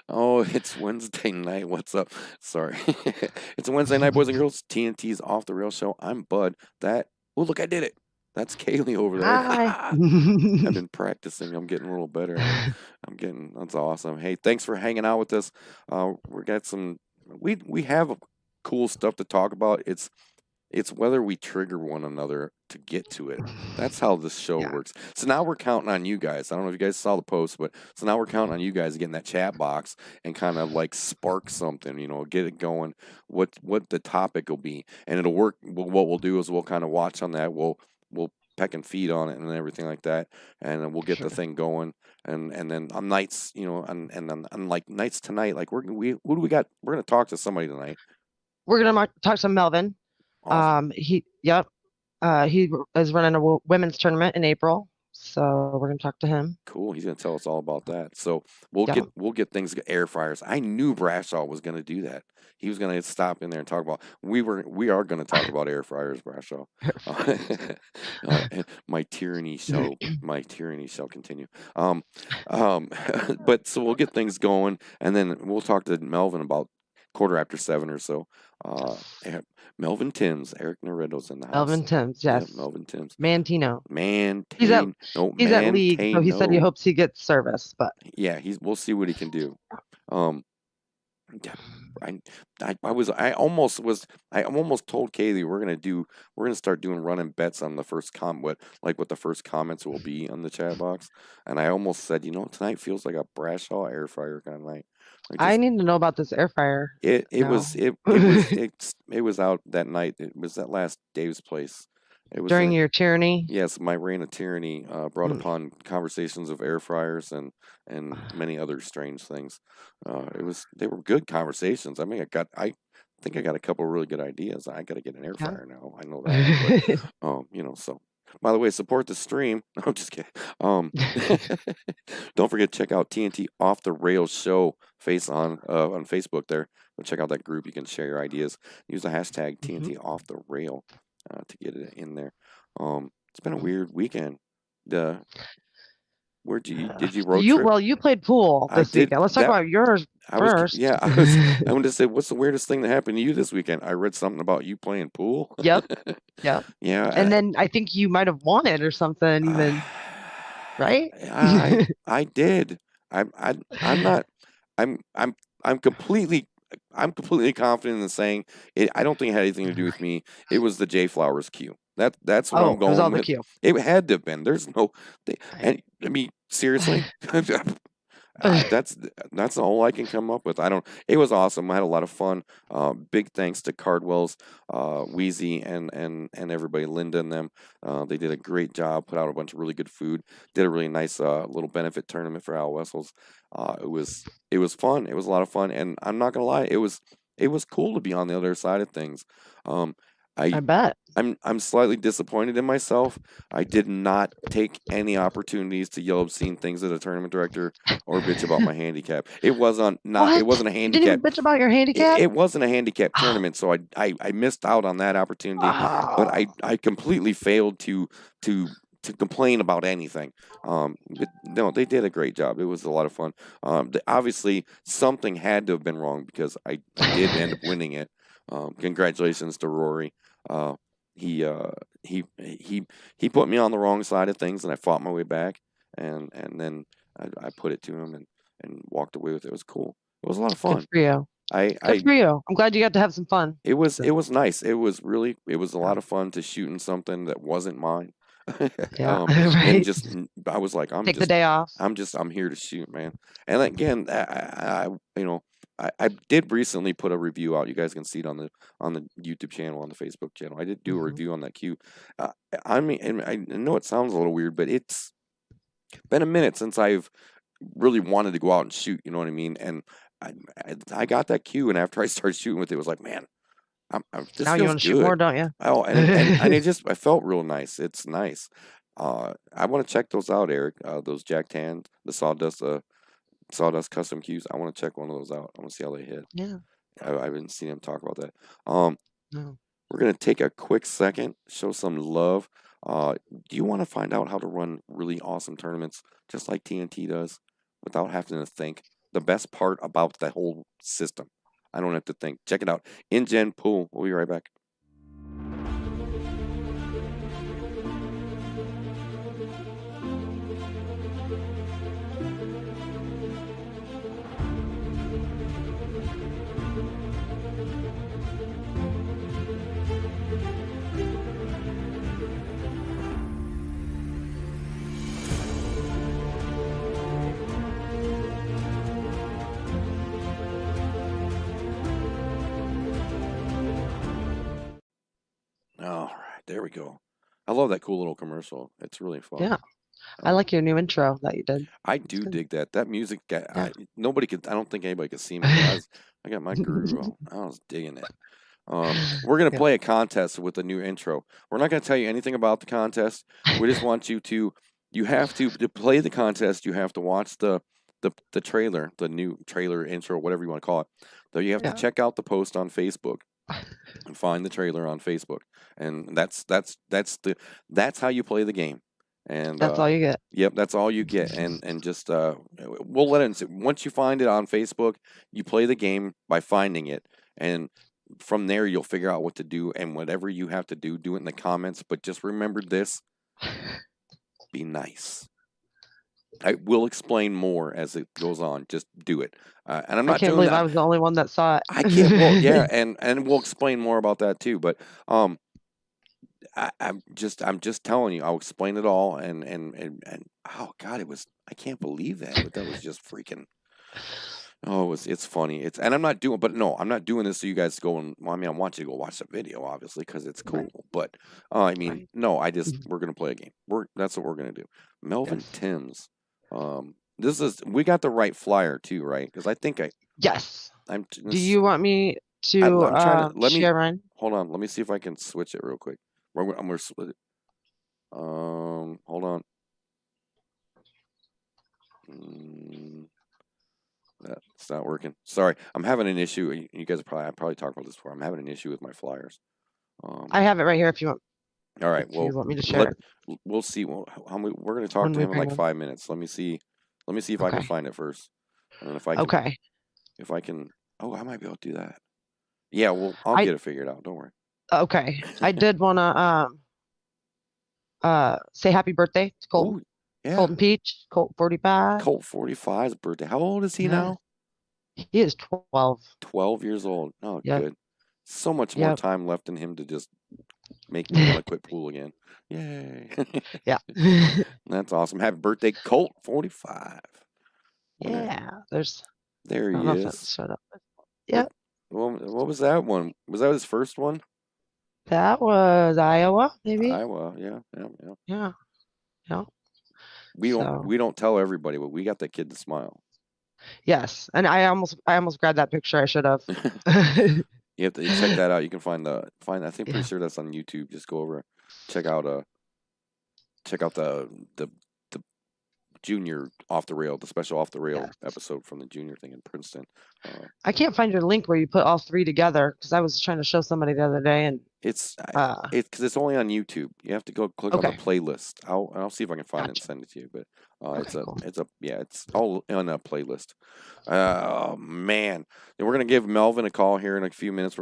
Oh, it's Wednesday night. What's up? Sorry. It's Wednesday night, boys and girls. TNT's Off the Rail Show. I'm Bud. Oh, look, I did it. That's Kaylee over there. Hi. I've been practicing. I'm getting a little better. That's awesome. Hey, thanks for hanging out with us. We have cool stuff to talk about. It's whether we trigger one another to get to it. That's how this show Yeah. works. So now we're counting on you guys. I don't know if you guys saw the post, but so now we're counting on you guys to get in that chat box and kind of like spark something, get it going, what the topic will be. And it'll work. What we'll do is we'll kind of watch on that. We'll peck and feed on it and everything like that. And then we'll get the thing going. And then on nights, and then on like nights tonight, like who do we got? We're gonna talk to somebody tonight. We're gonna talk to Melvin. Awesome. He is running a women's tournament in April, so we're gonna talk to him. Cool. He's gonna tell us all about that. So we'll get things, air fryers. I knew Brashaw was gonna do that. He was gonna stop in there and talk about. We are gonna talk about air fryers, Brashaw. My tyranny shall continue. But so we'll get things going, and then we'll talk to Melvin about 7:15 or so. Melvin Timms, Eric Naredo's in the house. Melvin Timms, yes. Yeah, Melvin Timms. Mantino. He's at league, so he said he hopes he gets service, but yeah, we'll see what he can do. I almost told Kaylee we're gonna start doing running bets on the first what the first comments will be on the chat box, and I almost said, tonight feels like a Brashaw air fryer kind of night. I need to know about this air fryer. It was out that night. It was at last Dave's place. It was during your tyranny. Yes, my reign of tyranny brought upon conversations of air fryers and many other strange things. They were good conversations. I mean, I think I got a couple of really good ideas. I got to get an air fryer now. I know that. But, so. By the way, support the stream. No, I'm just kidding. Don't forget to check out TNT Off the Rails Show on Facebook there. Check out that group. You can share your ideas. Use the hashtag TNT Off the Rail to get it in there. It's been a weird weekend. Did you road trip? Well, you played pool this weekend. Let's talk about yours first. I wanted to say, what's the weirdest thing that happened to you this weekend? I read something about you playing pool. Yep. Yeah. And then I think you might have won it or something, even. Right? I did. I'm not. I'm completely confident in saying it. I don't think it had anything to do with me. It was the J Flowers cue. That's what I'm going with. It was all the cue. It had to have been. There's no. I mean, seriously. That's all I can come up with. It was awesome. I had a lot of fun. Big thanks to Cardwell's, Wheezy, and everybody, Linda and them. They did a great job. Put out a bunch of really good food. Did a really nice little benefit tournament for Al Wessels. It was fun. It was a lot of fun, and I'm not gonna lie. It was cool to be on the other side of things. I bet. I'm slightly disappointed in myself. I did not take any opportunities to yell obscene things at a tournament director or bitch about my handicap. It wasn't a handicap. You didn't even bitch about your handicap? It wasn't a handicap tournament, so I missed out on that opportunity. But I completely failed to complain about anything. No, they did a great job. It was a lot of fun. Obviously, something had to have been wrong because I did end up winning it. Congratulations to Rory. He put me on the wrong side of things, and I fought my way back, and then I put it to him and walked away with it. It was cool. It was a lot of fun. Good for you. Good for you. I'm glad you got to have some fun. It was nice. It was a lot of fun to shoot in something that wasn't mine. Yeah, right. And I was like, take the day off. I'm here to shoot, man. And again, I did recently put a review out. You guys can see it on the YouTube channel, on the Facebook channel. I did do a Hmm. review on that cue. Uh, I mean, and I know it sounds a little weird, but it's been a minute since I've really wanted to go out and shoot. You know what I mean? And I I got that cue, and after I started shooting with it, it was like, man, this Now you feels want to shoot good. more, don't you? Oh, and it just I felt real nice. It's nice. I want to check those out, Eric. Those Jack Tan, the Sawdust custom cues. I want to check one of those out. I want to see how they hit. Yeah. I haven't seen him talk about that. Um, No. we're gonna take a quick second, show some love. Do you want to find out how to run really awesome tournaments just like TNT does without having to think? The best part about the whole system, I don't have to think. Check it out. InGen Pool. We'll be right back. All right, there we go. I love that cool little commercial. It's really fun. Yeah. I like your new intro that you did. I It's do good. dig that. That music, Yeah. nobody could. I don't think anybody could see me, but I got my groove on. I was digging it. We're gonna Yeah. play a contest with a new intro. We're not gonna tell you anything about the contest. We just want you to. You have to play the contest. You have to watch the trailer, the new trailer intro, whatever you want to call it. Though you have to Yeah. check out the post on Facebook and find the trailer on Facebook, and that's how you play the game. And That's all you get. yep, that's all you get. And just we'll let it. Once you find it on Facebook, you play the game by finding it, and from there you'll figure out what to do. And whatever you have to do, do it in the comments. But just remember this: be nice. I will explain more as it goes on. Just do it. And I'm I not can't doing believe I that. was the only one that saw I can't. Well, yeah, it. and we'll explain more about that too. But um, I'm just telling you. I'll explain it all. And oh God, it was. I can't believe that. But that was just freaking. Oh, it's funny. It's and I'm not doing. But no, I'm not doing this so you guys go and. Well, I mean, I want you to go watch the video, obviously, because it's Right. cool. But I mean, Right. no, I just Mhm. we're gonna play a game. That's what we're gonna do. Melvin Yes. Timms. This is we got the right flyer too, right? Because I think Yes. I'm. Do you want me to I'm trying to let me share mine? hold on. Let me see if I can switch it real quick. I'm gonna split it. Hold on. Mm, that's not working. Sorry, I'm having an issue. You guys I probably talked about this before. I'm having an issue with my flyers. I Um, have it right here if you want all right. if you Well, want me to share let it we'll see. We're gonna talk when to we him in bring like them. 5 minutes. Let me see. Let me see if I can Okay. find it first, and then Okay. if I can. Oh, I might be able to do that. Yeah. Well, I'll I get it figured out. Don't worry. okay. I did wanna say happy birthday to Colton. Oh, yeah. Colton Peach, Colt 45. Colt 45's birthday. How old is he Yeah. now? He is 12. 12 years old. Oh, Yep. good. So much more Yep. time left in him to just make me want to quit pool again. Yay. Yeah. That's awesome. Happy birthday, Colt 45. Wonder, Yeah. There's there I don't he know if is. that's shut up. What Yep. well, what was that one? Was that his first one? That was Iowa, maybe? Iowa, yeah, yeah, yeah. Yeah. Yeah. We So don't tell everybody, but we got that kid to smile. yes. And I almost grabbed that picture. I should have. You have to check that out. You can find I think pretty Yeah. sure that's on YouTube. Just go over, check out check out the junior off the rail, the special off the rail Yes. episode from the junior thing in Princeton. Uh, I can't find your link where you put all three together because I was trying to show somebody the other day and because it's only on YouTube. You have to go click on the okay. playlist. I'll see if I can find it and Gotcha. send it to you. But Okay, cool. it's all on a playlist. Oh man, then we're gonna give Melvin a call here in a few minutes. Yep.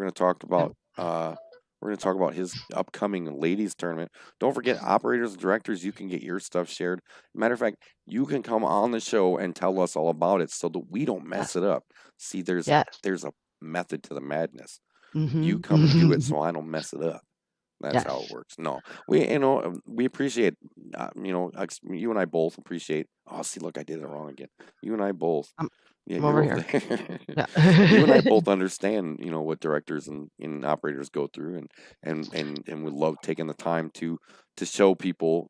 We're gonna talk about his upcoming ladies tournament. Don't forget, operators and directors, you can get your stuff shared. Matter of fact, you can come on the show and tell us all about it so that we don't mess Yes. it up. See, Yes. there's a method to the madness. You come and do it Mm-hmm. so I don't mess it up. That's how it Yes. works. No, we appreciate, you and I both appreciate. Oh, see, look, I did it wrong again. You and I both Yeah, I'm you're over over here. there. You and I Yeah. both understand, what directors and operators go through, and we love taking the time to show people,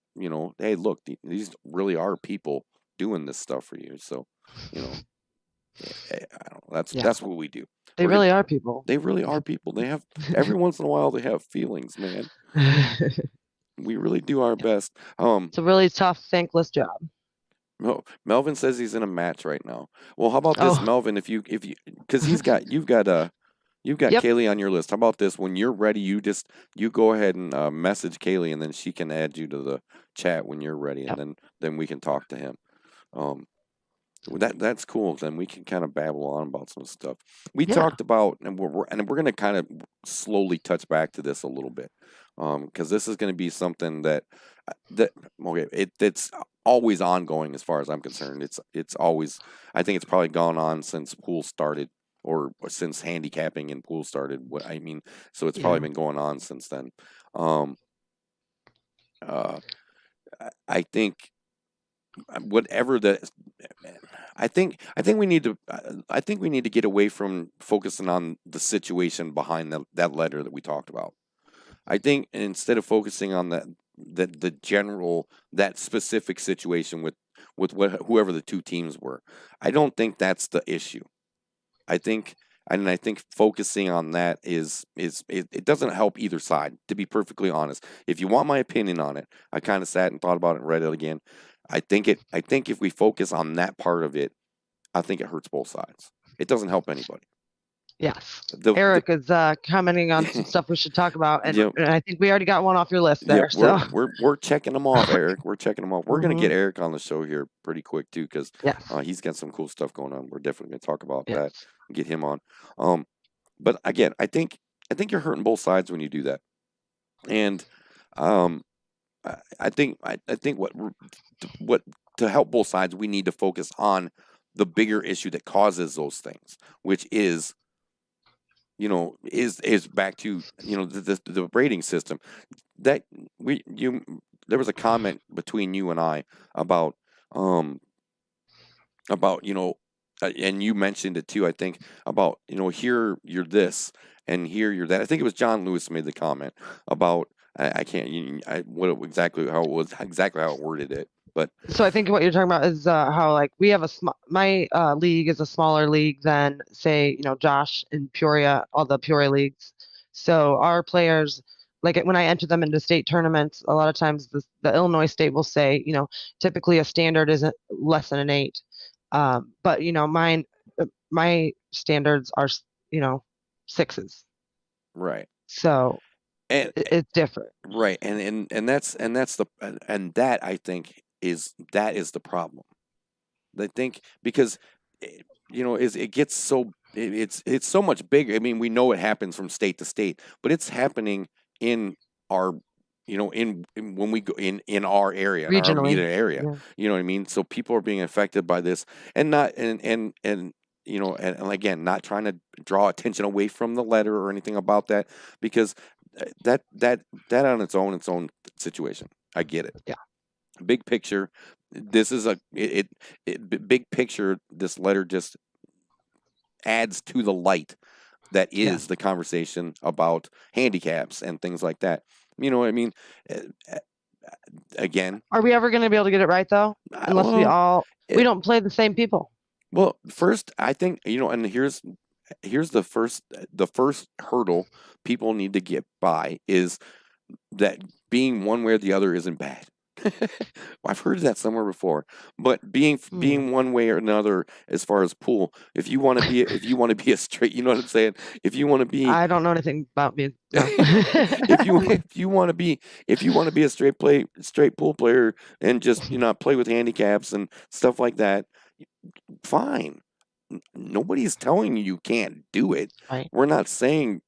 hey, look, these really are people doing this stuff for you. So, you know, I don't know, Yeah. that's what we do. They really are people. They really are people. They have every once in a while they have feelings, man. It's We really do our best. a really tough, thankless job. Melvin says he's in a match right now. Well, how about this, Oh, Melvin? If you, because you've got yep, Kaylee on your list. How about this? When you're ready, you go ahead and message Kaylee, and then she can add you to the chat when you're ready, and yep, then we can talk to him. Um, that's cool. Then we can kind of babble on about some stuff we yeah, talked about, and we're going to kind of slowly touch back to this a little bit, because this is going to be something that okay, it's always ongoing as far as I'm concerned. It's always, I think it's probably gone on since pool started, or since handicapping in pool started. What I mean, so it's probably yeah, been going on since then. Um, uh, I think whatever the I think we need to get away from focusing on the situation behind that letter that we talked about. I think instead of focusing on the general, that specific situation with whoever the two teams were, I don't think that's the issue. I think I think focusing on that it doesn't help either side, to be perfectly honest. If you want my opinion on it, I kind of sat and thought about it and read it again. I think if we focus on that part of it, I think it hurts both sides. It doesn't help anybody. yes. The Eric is commenting on some stuff we should talk about, and, Yep, and I think we already got one off your list yep. there. We're So, we're we're checking them off, Eric. We're checking them off. We're gonna hmm get Eric on the show here pretty quick too, because yes, he's got some cool stuff going on. We're definitely gonna talk about that yes, and get him on. Um, but again, I think you're hurting both sides when you do that, and um, I think what to help both sides, we need to focus on the bigger issue that causes those things, which is back to the rating system that we you there was a comment between you and I about um about and you mentioned it too, I think, about here you're this and here you're that. I think it was John Lewis made the comment about, I can't what exactly how it worded it, but so I think what you're talking about is how like we have my league is a smaller league than say Josh in Peoria, all the Peoria leagues. So our players, like when I enter them into state tournaments, a lot of times the Illinois state will say typically a standard isn't less than an 8, but my standards are 6s, right. so And it's different. right, and that's that I think is the problem. I think because is it gets so it's so much bigger. I mean, we know it happens from state to state, but it's happening in our in when we go in our area, in our Regionally. immediate area. Yeah. You know what I mean? So people are being affected by this, and not and and again, not trying to draw attention away from the letter or anything about that, because that on its own situation. I get it. Yeah. Big picture, this is big picture. This letter just adds to the light that Yeah. is the conversation about handicaps and things like that. You know what I mean? Uh, uh, Again, Are we ever going to be able to get it right though? I, Unless well, we it, don't play the same people. first I think and here's the first hurdle people need to get by is that being one way or the other isn't bad. I've heard that somewhere before, but Hmm. being one way or another as far as pool, if you want to be a straight, you know what I'm saying? If you want to be I don't know anything about me. No. if you want to be a straight pool player and just play with handicaps and stuff like that, fine. Nobody's telling you you can't do it. Right. We're not saying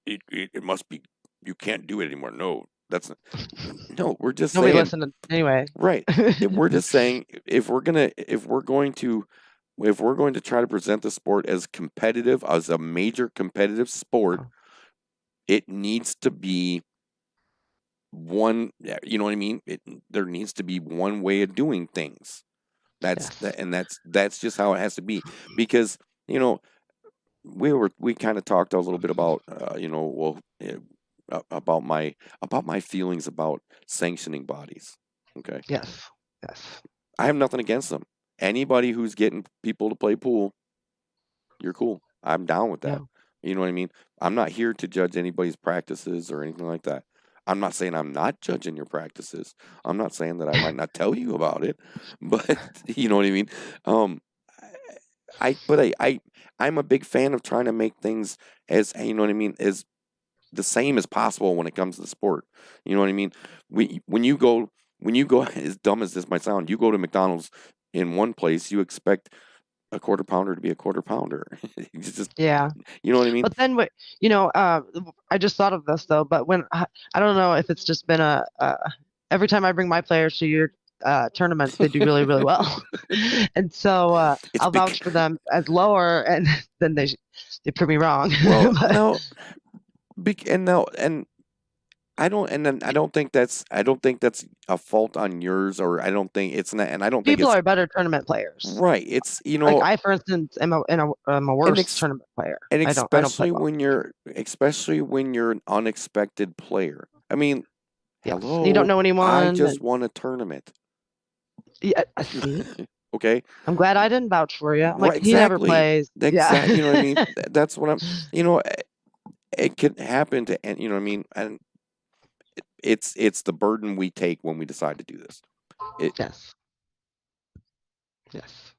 it must be you can't do it anymore. No, that's not, no. We're just Nobody saying, listened anyway. right. We're just saying, if we're going to try to present the sport as competitive, as a major competitive sport, it needs to be one. You know what I mean? There needs to be one way of doing things. Yes. And that's just how it has to be because you know we kind of talked a little bit about about my feelings about sanctioning bodies. Okay, Yes. Yes. I have nothing against them. Anybody who's getting people to play pool, you're cool. I'm down with Yeah. that. You know what I mean? I'm not here to judge anybody's practices or anything like that. I'm not saying I'm not judging your practices. I'm not saying that I might not tell you about it, but you know what I mean? Um, I'm a big fan of trying to make things as you know what I mean as the same as possible when it comes to the sport. You know what I mean? We when you go as dumb as this might sound, you go to McDonald's in one place, you expect a quarter pounder to be a quarter pounder. It's just Yeah. you know what I mean? But then, I just thought of this though. But when I don't know if it's just been every time I bring my players to your tournaments, they do really, really well, and so It's I'll big. vouch for them as lower, and then they prove me wrong. Well, But no, and no, and I don't, and then I don't think that's a fault on yours, or I don't think it's not, and I don't think people it's are better tournament players. right. It's Like I, for instance, am a and worse ex, tournament player. and I don't play well. especially when you're an unexpected player. I mean, Yes, you don't hello, know I anyone. just And won a tournament. yeah, I see. Okay, I'm glad I didn't vouch for you. I'm like, right? he never Exactly, plays. Yeah. exact. You know what I mean? That's what I'm. You know, it could happen to, and you know what I mean. And it's the burden we take when we decide to do this. It. Yes. Yes.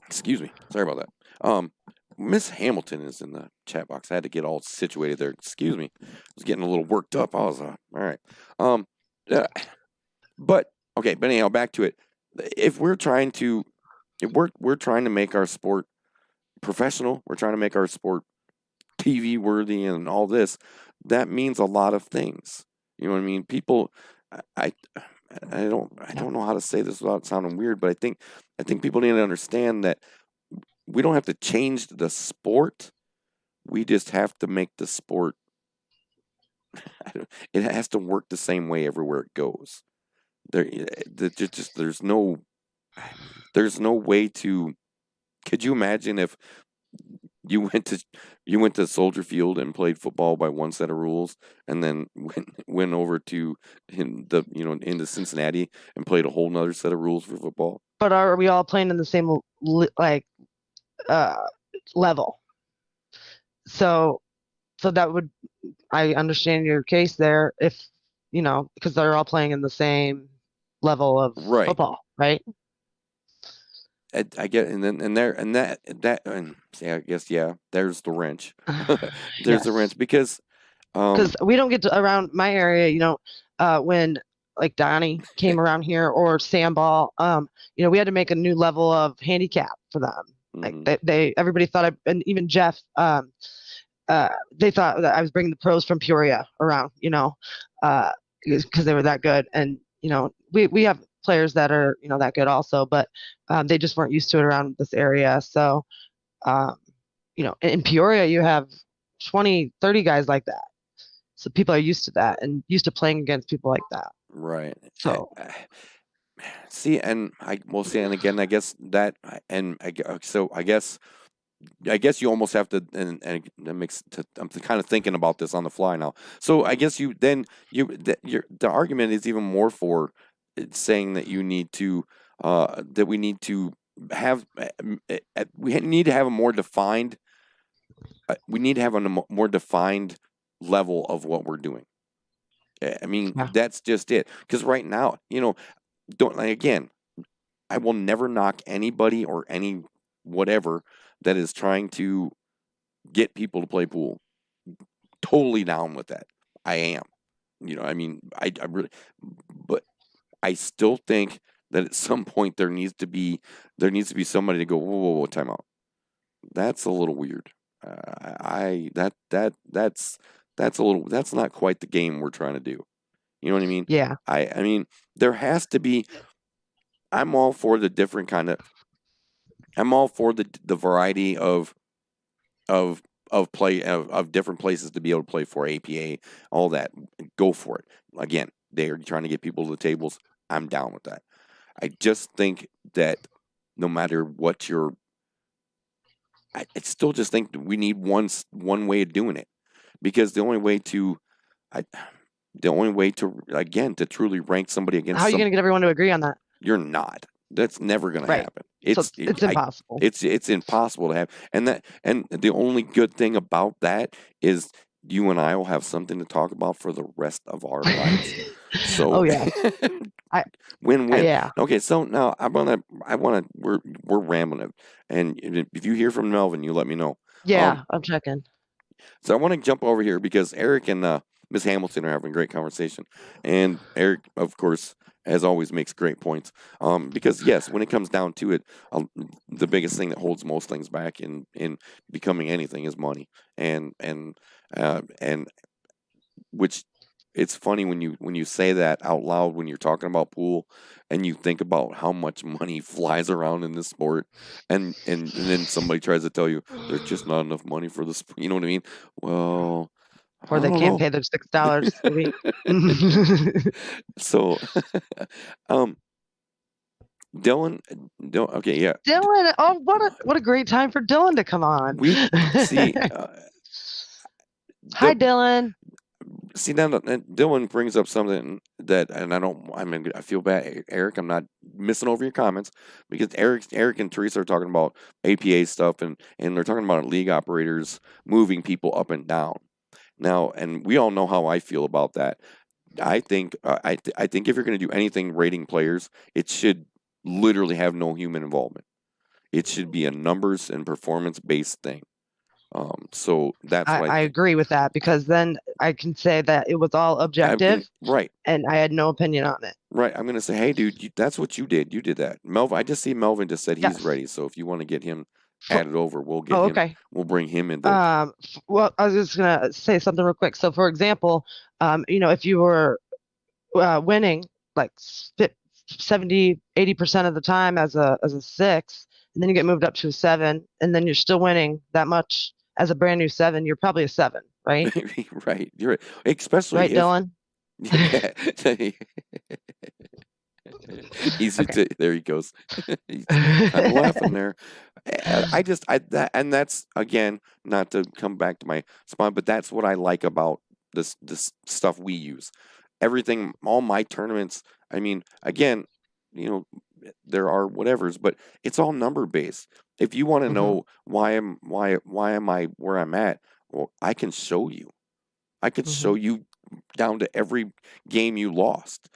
Excuse me. Sorry about that. Miss Hamilton is in the chat box. I had to get all situated there. Excuse me. I was getting a little worked up. I was all right. Um, uh, but okay. But anyhow, back to it. If we're trying to, if we're trying to make our sport professional, we're trying to make our sport TV worthy, and all this. That means a lot of things. You know what I mean? People, I, I Yeah. don't know how to say this without sounding weird, but I think people need to understand that we don't have to change the sport. We just have to make the sport. It has to work the same way everywhere it goes. There's no way to. Could you imagine if you went to you went to Soldier Field and played football by one set of rules, and then went over to into Cincinnati and played a whole nother set of rules for football? But are we all playing in the same uh level? So that would, I understand your case there if because they're all playing in the same level of Right. football, right? I get, and then and there and that and see, I guess yeah. There's the wrench. There's the Yes. wrench because um Because we don't get to around my area, when like Donnie came around here or Sandball, we had to make a new level of handicap for them. Like mhm. everybody thought and even Jeff, they thought that I was bringing the pros from Peoria around, because they were that good. And, we have players that are, that good also, but they just weren't used to it around this area. So, um, in Peoria, you have 20, 30 guys like that. So people are used to that and used to playing against people like that. Right. So See, and I will see, and again, I guess that, and so I guess you almost have to, and that makes. I'm kind of thinking about this on the fly now. So I guess you then the argument is even more for saying that you need to that we need to have we need to have a more defined we need to have a more defined level of what we're doing. I mean, yeah, that's just it. Because right now, don't like again. I will never knock anybody or any whatever that is trying to get people to play pool. Totally down with that. I am. I mean, I really, but I still think that at some point there needs to be somebody to go, whoa, time out. That's a little weird. I that's a little that's not quite the game we're trying to do. You know what I mean? yeah, I mean there has to be. I'm all for the different kind of. I'm all for the variety of play of different places to be able to play for APA, all that. Go for it. Again, they're trying to get people to the tables. I'm down with that. I just think that no matter what I still just think that we need one way of doing it, because I, the only way to again to truly rank somebody How against are you some going to get everyone to agree on that? you're not. That's never going to Right. happen. So it's impossible. It's impossible to have, and the only good thing about that is you and I will have something to talk about for the rest of our lives. Oh So yeah. I win-win. yeah. Okay, so now I wanna we're rambling, and if you hear from Melvin, you let me know. Yeah, I'm checking. So I want to jump over here because Eric and Miss Hamilton are having a great conversation, and Eric, of course, as always, makes great points. Because yes, when it comes down to it, the biggest thing that holds most things back in becoming anything is money, and which it's funny when you say that out loud when you're talking about pool, and you think about how much money flies around in this sport, and then somebody tries to tell you there's just not enough money for this. You know what I mean? Well, I Or they don't can't know. pay their $6 a week. So, um, Dylan, okay, yeah, Dylan, oh what a great time for Dylan to come on. we see. Hi Dylan. See now that Dylan brings up something that, and I feel bad, Eric. I'm not missing over your comments because Eric and Teresa are talking about APA stuff, and they're talking about league operators moving people up and down. Now, and we all know how I feel about that. I think if you're going to do anything rating players, it should literally have no human involvement. It should be a numbers and performance based thing. So that's what I I think. agree with that because then I can say that it was all objective Right. and I had no opinion on it. Right. I'm gonna say, hey, dude, that's what you did. You did that. Melvin, I just see Melvin just said he's Yes. ready. So if you want to get him For, added over, we'll get oh, him. okay. We'll bring him into. Well, I was just gonna say something real quick. So, for example, if you were winning like 70, 80% of the time as a 6, and then you get moved up to a 7, and then you're still winning that much as a brand new 7, you're probably a 7, right? Right. You're right. Especially Right, if. Dylan? Yeah. Easy Okay. to. There he goes. He's kind of laughing there. I just that's again not to come back to my spot, but that's what I like about this stuff we use. Everything, all my tournaments. I mean, again, you know, there are whatevers, but it's all number based. If you want to Hmm. know why am I where I'm at, well, I can show you. I could Hmm. show you down to every game you lost.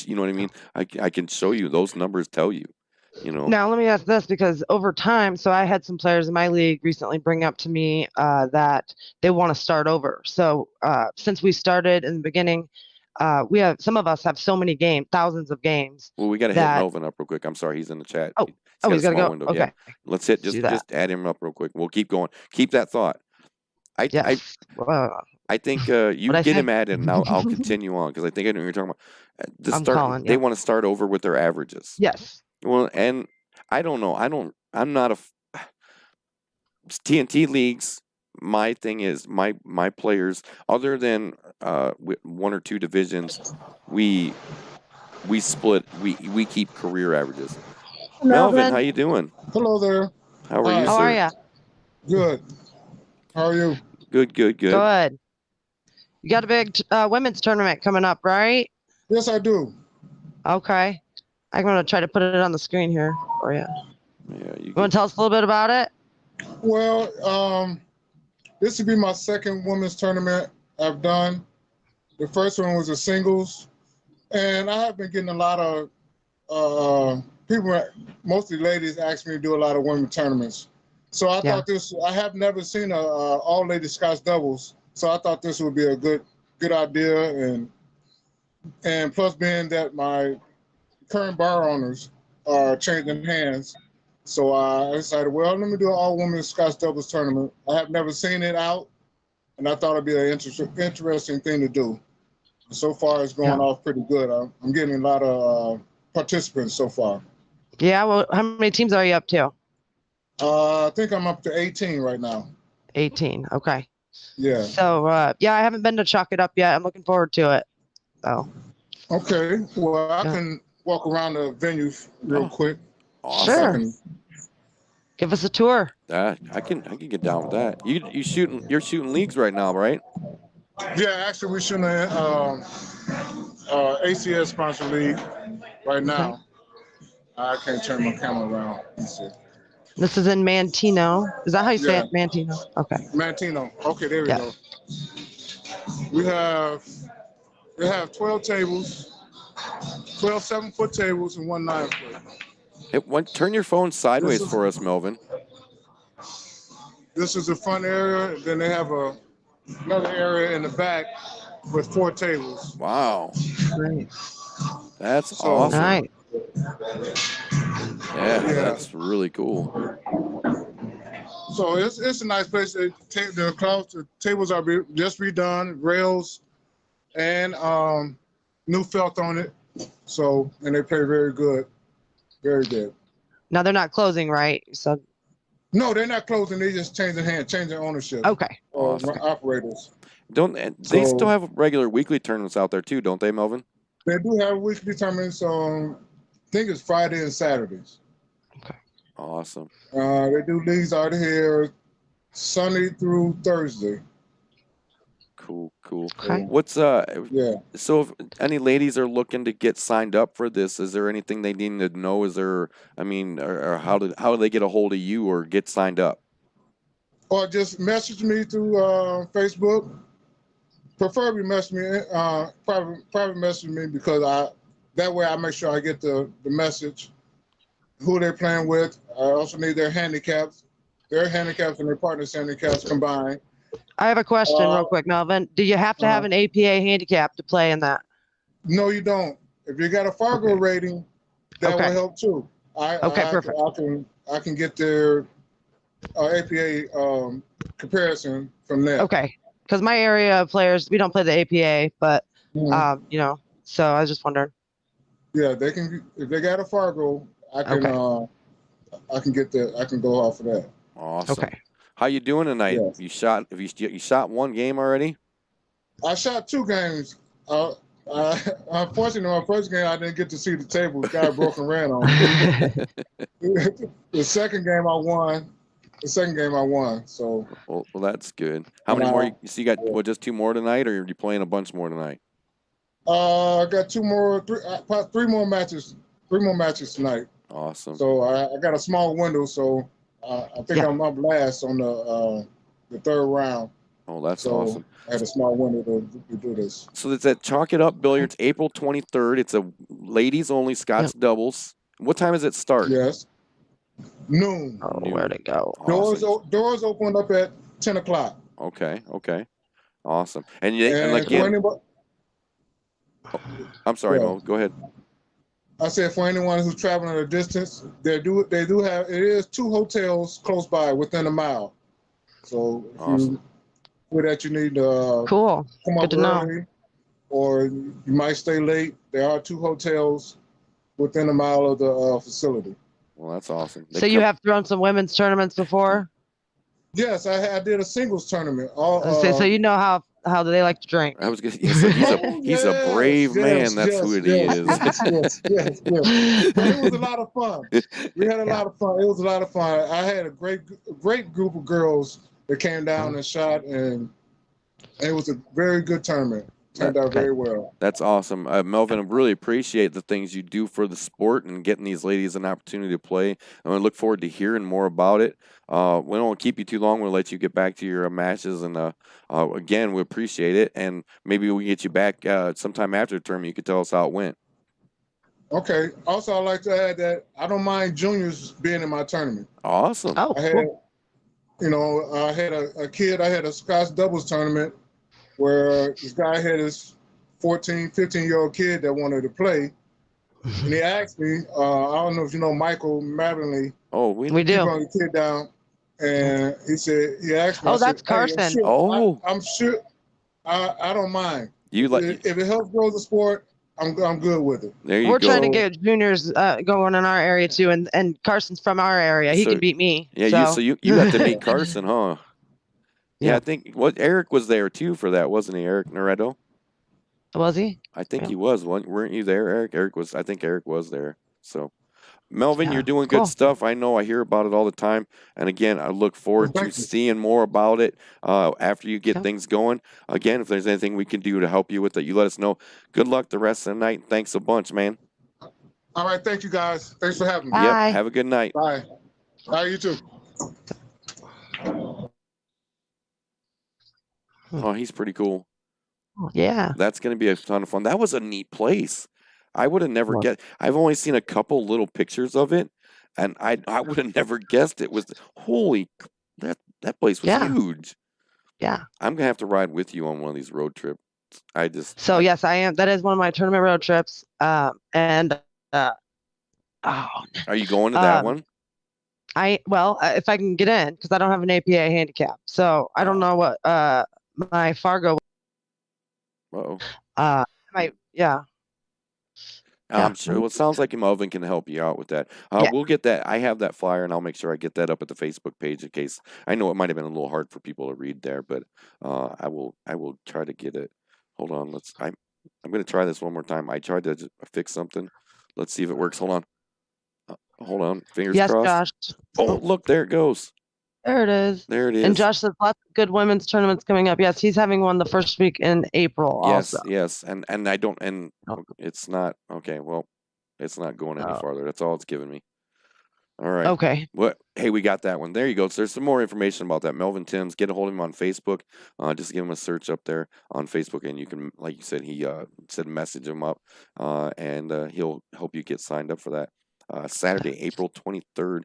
You know what I mean? I can show you those numbers tell you, you know. Now, let me ask this because over time, so I had some players in my league recently bring up to me that they want to start over. So, since we started in the beginning, we have some of us have so many games, thousands of games Well, we got to hit that, Melvin up real quick. I'm sorry, he's in the chat. oh, He's got a he's got to small go. window. Yeah, Okay, let's hit let's do that. just add him up real quick. We'll keep going. Keep that thought. I I Yes. I think What you I get say? him added, and I'll continue on because I think I know what you're talking about. The I'm start calling. they Yep. want to start over with their averages. Yes. Well, and I don't know. I'm not TNT leagues. My thing is my players, other than one or two divisions, we split. We keep career averages. Melvin, how Melvin, you doing? Hello there. How are you, Hi. how are sir? you? Good. How are you? Good, good, good. Good. You got a big women's tournament coming up, right? Yes, I do. Okay. I'm gonna try to put it on the screen here for you. Yeah, you You want good. to tell us a little bit about it? Well, this would be my second women's tournament I've done. The first one was a singles, and I have been getting a lot of people, mostly ladies, ask me to do a lot of women tournaments. So I Yeah. thought this. I have never seen a all lady Scotch doubles, so I thought this would be a good idea, and plus being that my current bar owners are changing hands. So I decided, well, let me do an all women's Scotch doubles tournament. I have never seen it out, and I thought it'd be an interesting thing to do. So far, it's going Yeah. off pretty good. I'm getting a lot of participants so far. Yeah. Well, how many teams are you up to? I think I'm up to 18 right now. 18. Okay. Yeah. So, yeah, I haven't been to Chalk It Up yet. I'm looking forward to it. So, Okay. Well, I yeah. can walk around the venue real quick. Awesome. Sure. Can, Give us a tour. I can get down with that. You're shooting leagues right now, right? yeah, actually, we're shooting an ACS sponsor league right now. I can't turn my camera around. Let's see. This is in Mantino. Is that how you say Yeah. it? Mantino. Okay. Mantino. Okay, there we Yeah. go. We have 12 tables, 12 7-foot tables, and 1 9-foot. Turn your phone sideways This is- for us, Melvin. This is the front area. Then they have another area in the back with 4 tables. Wow, Great. that's So- awesome. Nice. Yeah, Yeah. that's really cool. So it's a nice place. The tables are just redone, rails, and new felt on it. So, and they play very good, very good. Now they're not closing, right? So No, they're not closing. They just changing ownership. okay. Awesome. Operators. They still have regular weekly tournaments out there too, don't they, Melvin? They do have weekly tournaments on, I think it's Friday and Saturdays. Awesome. They do leagues out here Sunday through Thursday. Cool. Okay. What's Yeah. So if any ladies are looking to get signed up for this, is there anything they need to know? Is there, or how do they get a hold of you or get signed up? Or just message me through Facebook. Preferably message me, private message me, because that way I make sure I get the message, who they're playing with. I also need their handicaps and their partners' handicaps combined. I have a question real quick, Melvin. Do you have to have an APA handicap to play in that? No, you don't. If you got a Fargo rating, that will help too. Perfect. I can get their APA comparison from there. Okay. Because my area of players, we don't play the APA, but Mhm. so I was just wondering. Yeah, they can. If they got a Fargo, I can. I can get that. I can go off of that. Awesome. Okay. How you doing tonight? Yes. You shot one game already? I shot 2 games. Unfortunately, my first game I didn't get to see the table. The guy broke and ran on me. The second game I won. So. Well, that's good. How many more? You got just 2 more tonight, or are you playing a bunch more tonight? I got 3 more matches. 3 more matches tonight. Awesome. So I got a small window. So I think I'm up last on the 3rd round. Oh, that's So awesome. I had a small window to do this. So it's at Chalk It Up Billiards, April 23rd. It's a ladies only Scots doubles. What time does it start? Yes. Noon. Oh, where'd it go? Awesome. Doors open up at 10 o'clock. Okay. Awesome. And I'm sorry, Mo. Go ahead. I said for anyone who's traveling a distance, they do have, it is 2 hotels close by within a mile. So if you need to Cool. come up Good to know. early, or you might stay late, there are 2 hotels within a mile of the facility. Well, that's awesome. So you have thrown some women's tournaments before? Yes, I did a singles tournament. So you know how they like to drink. I was gonna say, he's a brave man. That's who it is. Yes. It was a lot of fun. We had a lot of fun. It was a lot of fun. I had a great group of girls that came down and shot, and it was a very good tournament. Turned out very well. That's awesome. Melvin, I really appreciate the things you do for the sport and getting these ladies an opportunity to play. And I look forward to hearing more about it. We don't want to keep you too long. We'll let you get back to your matches. And again, we appreciate it. And maybe we get you back sometime after the tournament. You could tell us how it went. Okay. Also, I'd like to add that I don't mind juniors being in my tournament. Awesome. Oh, I had, I had a kid. I had a Scots doubles tournament where this guy had his 14, 15-year-old kid that wanted to play. And he asked me, I don't know if you know Michael Madeline. Oh, we do. He brought the kid down, and he asked me. Oh, I said, that's Carson. I'm sure, Oh. I'm sure. I don't mind. If it helps grow the sport, I'm good with it. There you We're go. trying to get juniors going in our area too, and Carson's from our area. He can beat me. Yeah, so you got to meet Carson, huh? Yeah, I think Eric was there too for that, wasn't he, Eric Naredo? Was he? I think Yeah. he was. Weren't you there, Eric? Eric was. I think Eric was there. So, Melvin, you're Yeah. doing good Cool. stuff. I know. I hear about it all the time. And again, I look forward to Thank you. seeing more about it after you get Yep. things going. Again, if there's anything we can do to help you with it, you let us know. Good luck the rest of the night. Thanks a bunch, man. All right. Thank you, guys. Thanks for having me. Yep. Bye. Have a good night. Bye. Bye, you too. Oh, he's pretty cool. Yeah. That's going to be a ton of fun. That was a neat place. I would have never Was. guessed. I've only seen a couple little pictures of it, and I would have never guessed it was. Holy, that place was Yeah. huge. Yeah. I'm gonna have to ride with you on one of these road trips. So yes, I am. That is one of my tournament road trips. And oh, Are you going to that one? if I can get in, because I don't have an APA handicap, so I don't know what my Fargo. Uh-oh. Yeah. I'm sure. Well, it sounds like Melvin can help you out with that. Yeah. We'll get that. I have that flyer, and I'll make sure I get that up at the Facebook page in case. I know it might have been a little hard for people to read there, but I will try to get it. Hold on. I'm going to try this one more time. I tried to fix something. Let's see if it works. Hold on. Hold on. Fingers Yes, crossed. Josh. Oh, look, there it goes. There it is. There it is. And Josh says lots of good women's tournaments coming up. Yes, he's having one the first week in April. Yes, Also. yes, and I don't, and Oh. it's not okay. Well, it's not going any Oh. farther. That's all it's giving me. All right. Okay. What? Hey, we got that one. There you go. So there's some more information about that. Melvin Timms. Get a hold of him on Facebook. Just give him a search up there on Facebook, and you can, like you said, he said message him up, and he'll help you get signed up for that. Saturday, April 23rd,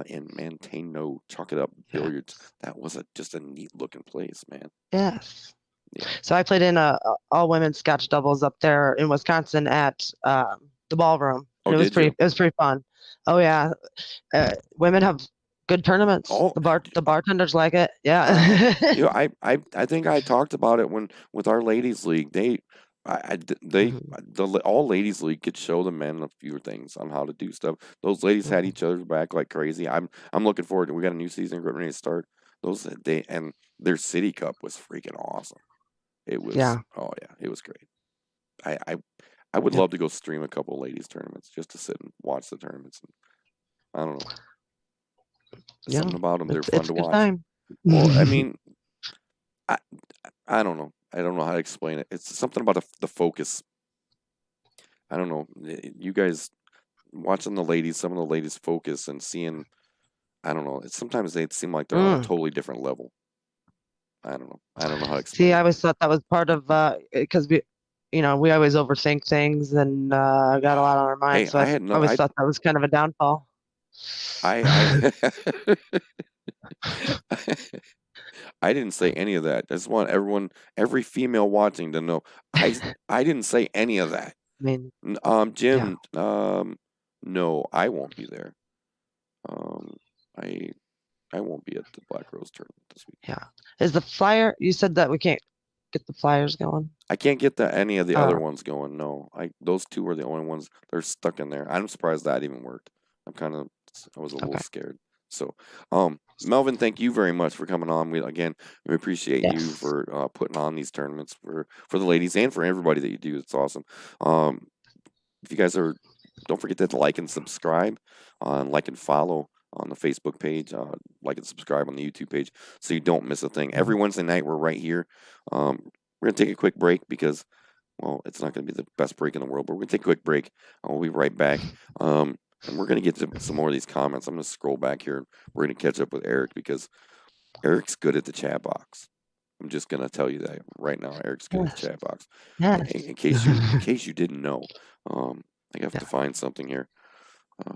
in Manteno. Chalk it up billiards. That was just a neat looking place, man. Yes. Yeah. So I played in a all women's Scotch doubles up there in Wisconsin at the ballroom. Oh, it was did you? It was pretty fun. Oh yeah, women have good tournaments. Oh, the bartenders like it. Yeah. I think I talked about it with our ladies league. All ladies league could show the men a few things on how to do stuff. Those ladies had each other's back like crazy. I'm looking forward to. We got a new season getting ready to start. And their city cup was freaking awesome. It was. Yeah. Oh yeah, it was great. I would love to go stream a couple ladies tournaments just to sit and watch the tournaments. I don't know. Yeah, Something about them. They're fun it's to a good watch. time. Well, I mean, I don't know. I don't know how to explain it. It's something about the focus. I don't know. You guys watching some of the ladies focus and seeing, I don't know. Sometimes they seem like they're on a totally different level. I don't know. I don't know how to explain See, it. I always thought that was part of because we always overthink things and got a lot on our minds. So I always thought that was kind of a downfall. I didn't say any of that. I just want every female watching to know. I didn't say any of that. I mean, Jim, no, I won't be there. I won't be at the Black Rose tournament this week. Yeah. Is the flyer? You said that we can't get the flyers going. I can't get any of the other ones going. No, those two were the only ones. They're stuck in there. I'm surprised that even worked. I was a little scared. So, Melvin, thank you very much for coming on. We appreciate you for putting on these tournaments for the ladies and for everybody that you do. It's awesome. If you guys don't forget to like and subscribe, like and follow on the Facebook page, like and subscribe on the YouTube page so you don't miss a thing. Every Wednesday night we're right here. We're gonna take a quick break because, well, it's not gonna be the best break in the world, but we're gonna take a quick break. We'll be right back. And we're going to get to some more of these comments. I'm going to scroll back here. We're going to catch up with Eric because Eric's good at the chat box. I'm just going to tell you that right now. Eric's good at the chat box. Yes. In case you didn't know, I have to find something here. I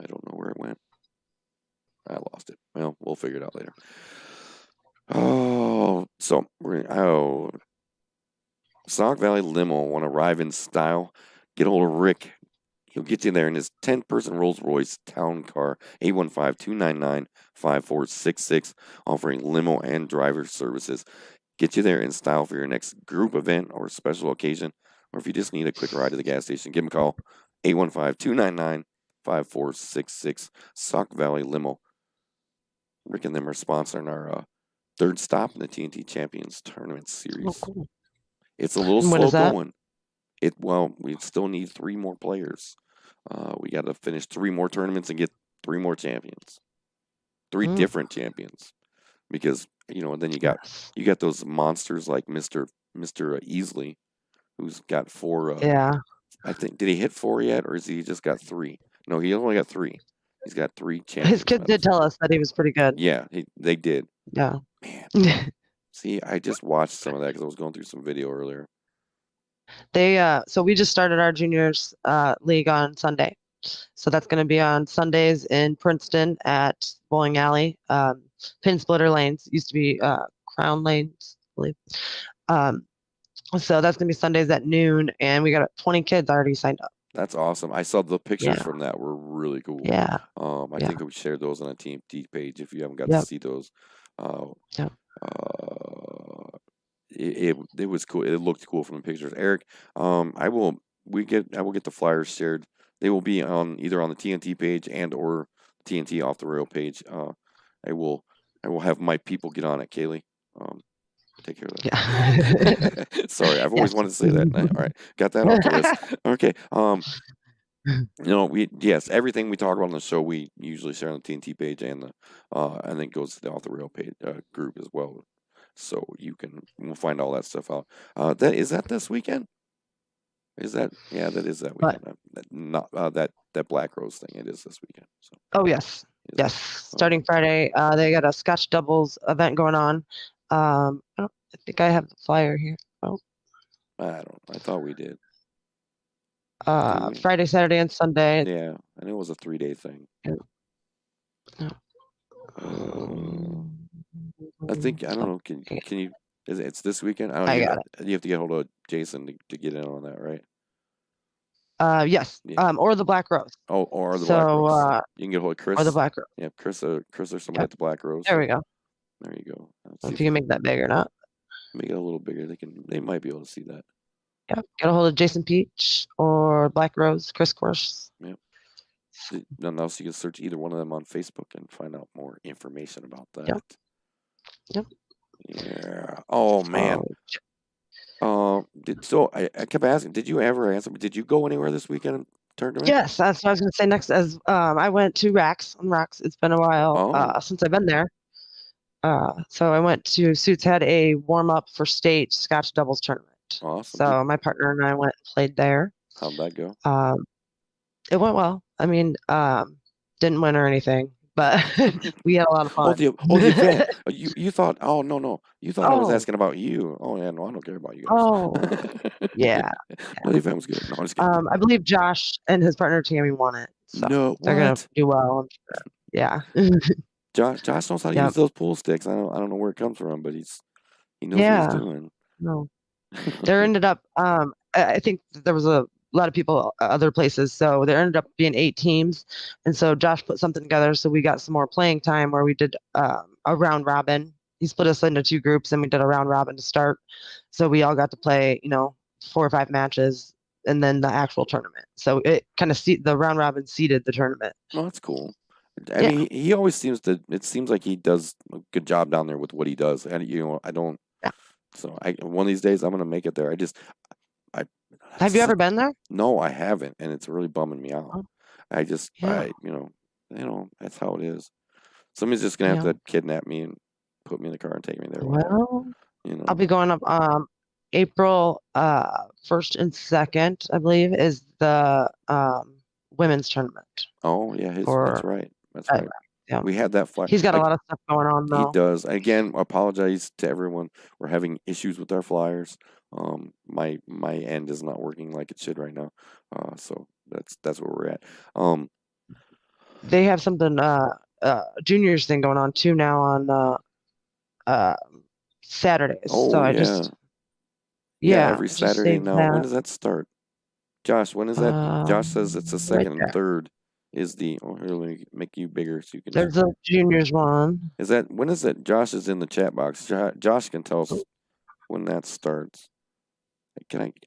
don't know where it went. I lost it. Well, we'll figure it out later. Sauk Valley Limo want to arrive in style. Get a hold of Rick. He'll get you there in his 10-person Rolls-Royce Town Car, 815-299-5466, offering limo and driver services. Get you there in style for your next group event or special occasion, or if you just need a quick ride to the gas station, give him a call, 815-299-5466, Sauk Valley Limo. Rick and them are sponsoring our third stop in the TNT Champions Tournament Series. Oh, cool. It's a little And when slow is that? going. We still need 3 more players. We got to finish 3 more tournaments and get 3 more champions, 3 different champions, because then you got those monsters like Mister Easley, who's got 4. Yeah. I think, did he hit 4 yet, or is he just got 3? No, he only got 3. He's got 3 His champions kid did medals. tell us that he was pretty good. Yeah, they did. Yeah. Man, see, I just watched some of that because I was going through some video earlier. So we just started our juniors league on Sunday. So that's going to be on Sundays in Princeton at Bowling Alley. Pin splitter lanes used to be crown lanes, I believe. So that's going to be Sundays at noon, and we got 20 kids already signed up. That's awesome. I saw the pictures Yeah. from that were really cool. Yeah. I think we shared those on a TNT page if you haven't got Yep. to see those. Yep. It was cool. It looked cool from the pictures. Eric, I will get the flyers shared. They will be either on the TNT page and or TNT off the rail page. I will have my people get on it, Kaylee. Take care of that. Yeah. Sorry, I've always wanted to say that. All right, got that off the list. Okay. Yes, everything we talk about on the show we usually share on the TNT page and then it goes to the off the rail page group as well. So we'll find all that stuff out. Is that this weekend? That is that weekend. Not that Black Rose thing. It is this weekend. So. Oh yes. Yes. Starting Friday, they got a Scotch doubles event going on. I think I have the flyer here. Oh. I thought we did. Friday, Saturday, and Sunday. Yeah, I knew it was a 3-day thing. Yeah. I think I don't know. Can you? It's this weekend. I got it. You have to get hold of Jason to get in on that, right? Yes. Yeah. Or the Black Rose. Oh, or the Black Rose. You can get hold of Chris. Or the Black Rose. Yeah, Chris or somebody at the Black Rose. There we go. There you go. If you can make that big or not. Make it a little bigger. They might be able to see that. Yeah. Get a hold of Jason Peach or Black Rose, Chris Course. Yep. Nothing else, you can search either one of them on Facebook and find out more information about that. Yep. Yeah. Oh man. I kept asking, did you ever answer? Did you go anywhere this weekend tournament? Yes, that's what I was going to say next. As I went to Racks on Racks. It's been a while since I've been there. So I went to Suits had a warm up for state Scotch doubles tournament. Awesome. So my partner and I went and played there. How'd that go? It went well. I mean, didn't win or anything, but we had a lot of fun. The event. You thought? Oh no. You thought I was asking about you. Oh yeah, no, I don't care about you guys. Oh, yeah. No, the event was good. No, I'm just kidding. I believe Josh and his partner Tammy won it. So they're gonna do well. I'm sure. Yeah. Josh knows how to use those pool sticks. I don't know where it comes from, but he knows what he's doing. No. There ended up. I think there was a lot of people other places, so there ended up being 8 teams, and so Josh put something together. So we got some more playing time where we did a round robin. He split us into 2 groups, and we did a round robin to start. So we all got to play, 4 or 5 matches, and then the actual tournament. So it kind of the round robin seeded the tournament. Oh, that's cool. I mean, he always seems to. It seems like he does a good job down there with what he does, and I don't. Yeah. So one of these days I'm gonna make it there. Have you ever been there? No, I haven't, and it's really bumming me out. Oh. That's how it is. Somebody's just gonna have to kidnap me and put me in the car and take me there. Well, I'll be going up April 1st and 2nd, I believe, is the women's tournament. Oh yeah, that's right. That's right. Yeah. We had that flyer. He's got a lot of stuff going on though. He does. Again, apologize to everyone. We're having issues with our flyers. My end is not working like it should right now. So that's where we're at. They have something juniors thing going on too now on Saturdays. Oh, so I every Saturday now. When does that start? Josh, when is that? Josh says it's the 2nd and 3rd. Is the here, let me make you bigger so you can. There's a juniors one. When is that? Josh is in the chat box. Josh can tell us when that starts. I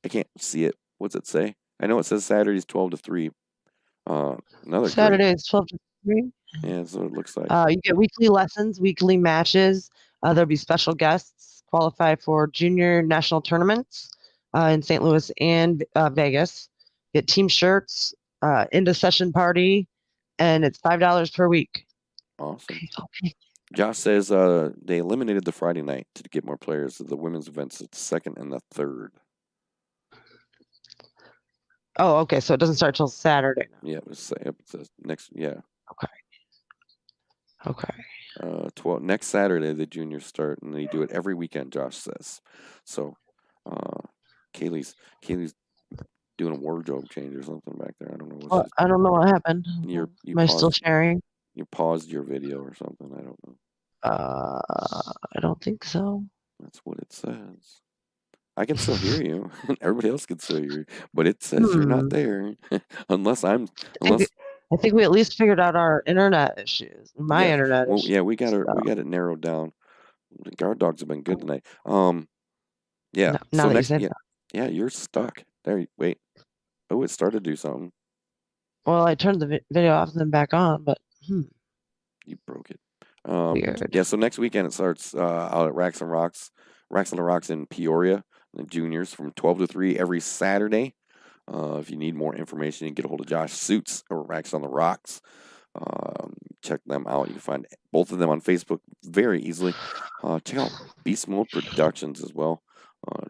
can't see it. What's it say? I know it says Saturdays 12 to 3. Saturdays 12 to 3. Yeah, that's what it looks like. You get weekly lessons, weekly matches. There'll be special guests qualify for junior national tournaments. in St. Louis and Vegas. Get team shirts, into session party, and it's $5 per week. Awesome. Okay. Josh says they eliminated the Friday night to get more players. The women's events, it's second and the third. Oh, okay. So it doesn't start till Saturday now. Yeah, it's next. Yeah. Okay. next Saturday the juniors start, and they do it every weekend. Josh says. So, Kaylee's doing a wardrobe change or something back there. I don't know what Well, I don't know what happened. you Am I still paused. sharing? You paused your video or something. I don't know. I don't think so. That's what it says. I can still hear you. Everybody else can still hear you, but it says you're not there. unless I think we at least figured out our internet issues. My yeah. internet Well, issues. yeah, we got so. it narrowed down. The guard dogs have been good tonight. Yeah. Now So that you next, said yeah, that. yeah, you're stuck. There. Wait. Oh, it started to do something. Well, I turned the video off and then back on, but You broke it. weird. Yeah. So next weekend it starts out at Racks on the Rocks in Peoria. The juniors from 12 to 3 every Saturday. If you need more information, you can get a hold of Josh Suits or Racks on the Rocks. Check them out. You can find both of them on Facebook very easily. Check out Beast Mode Productions as well.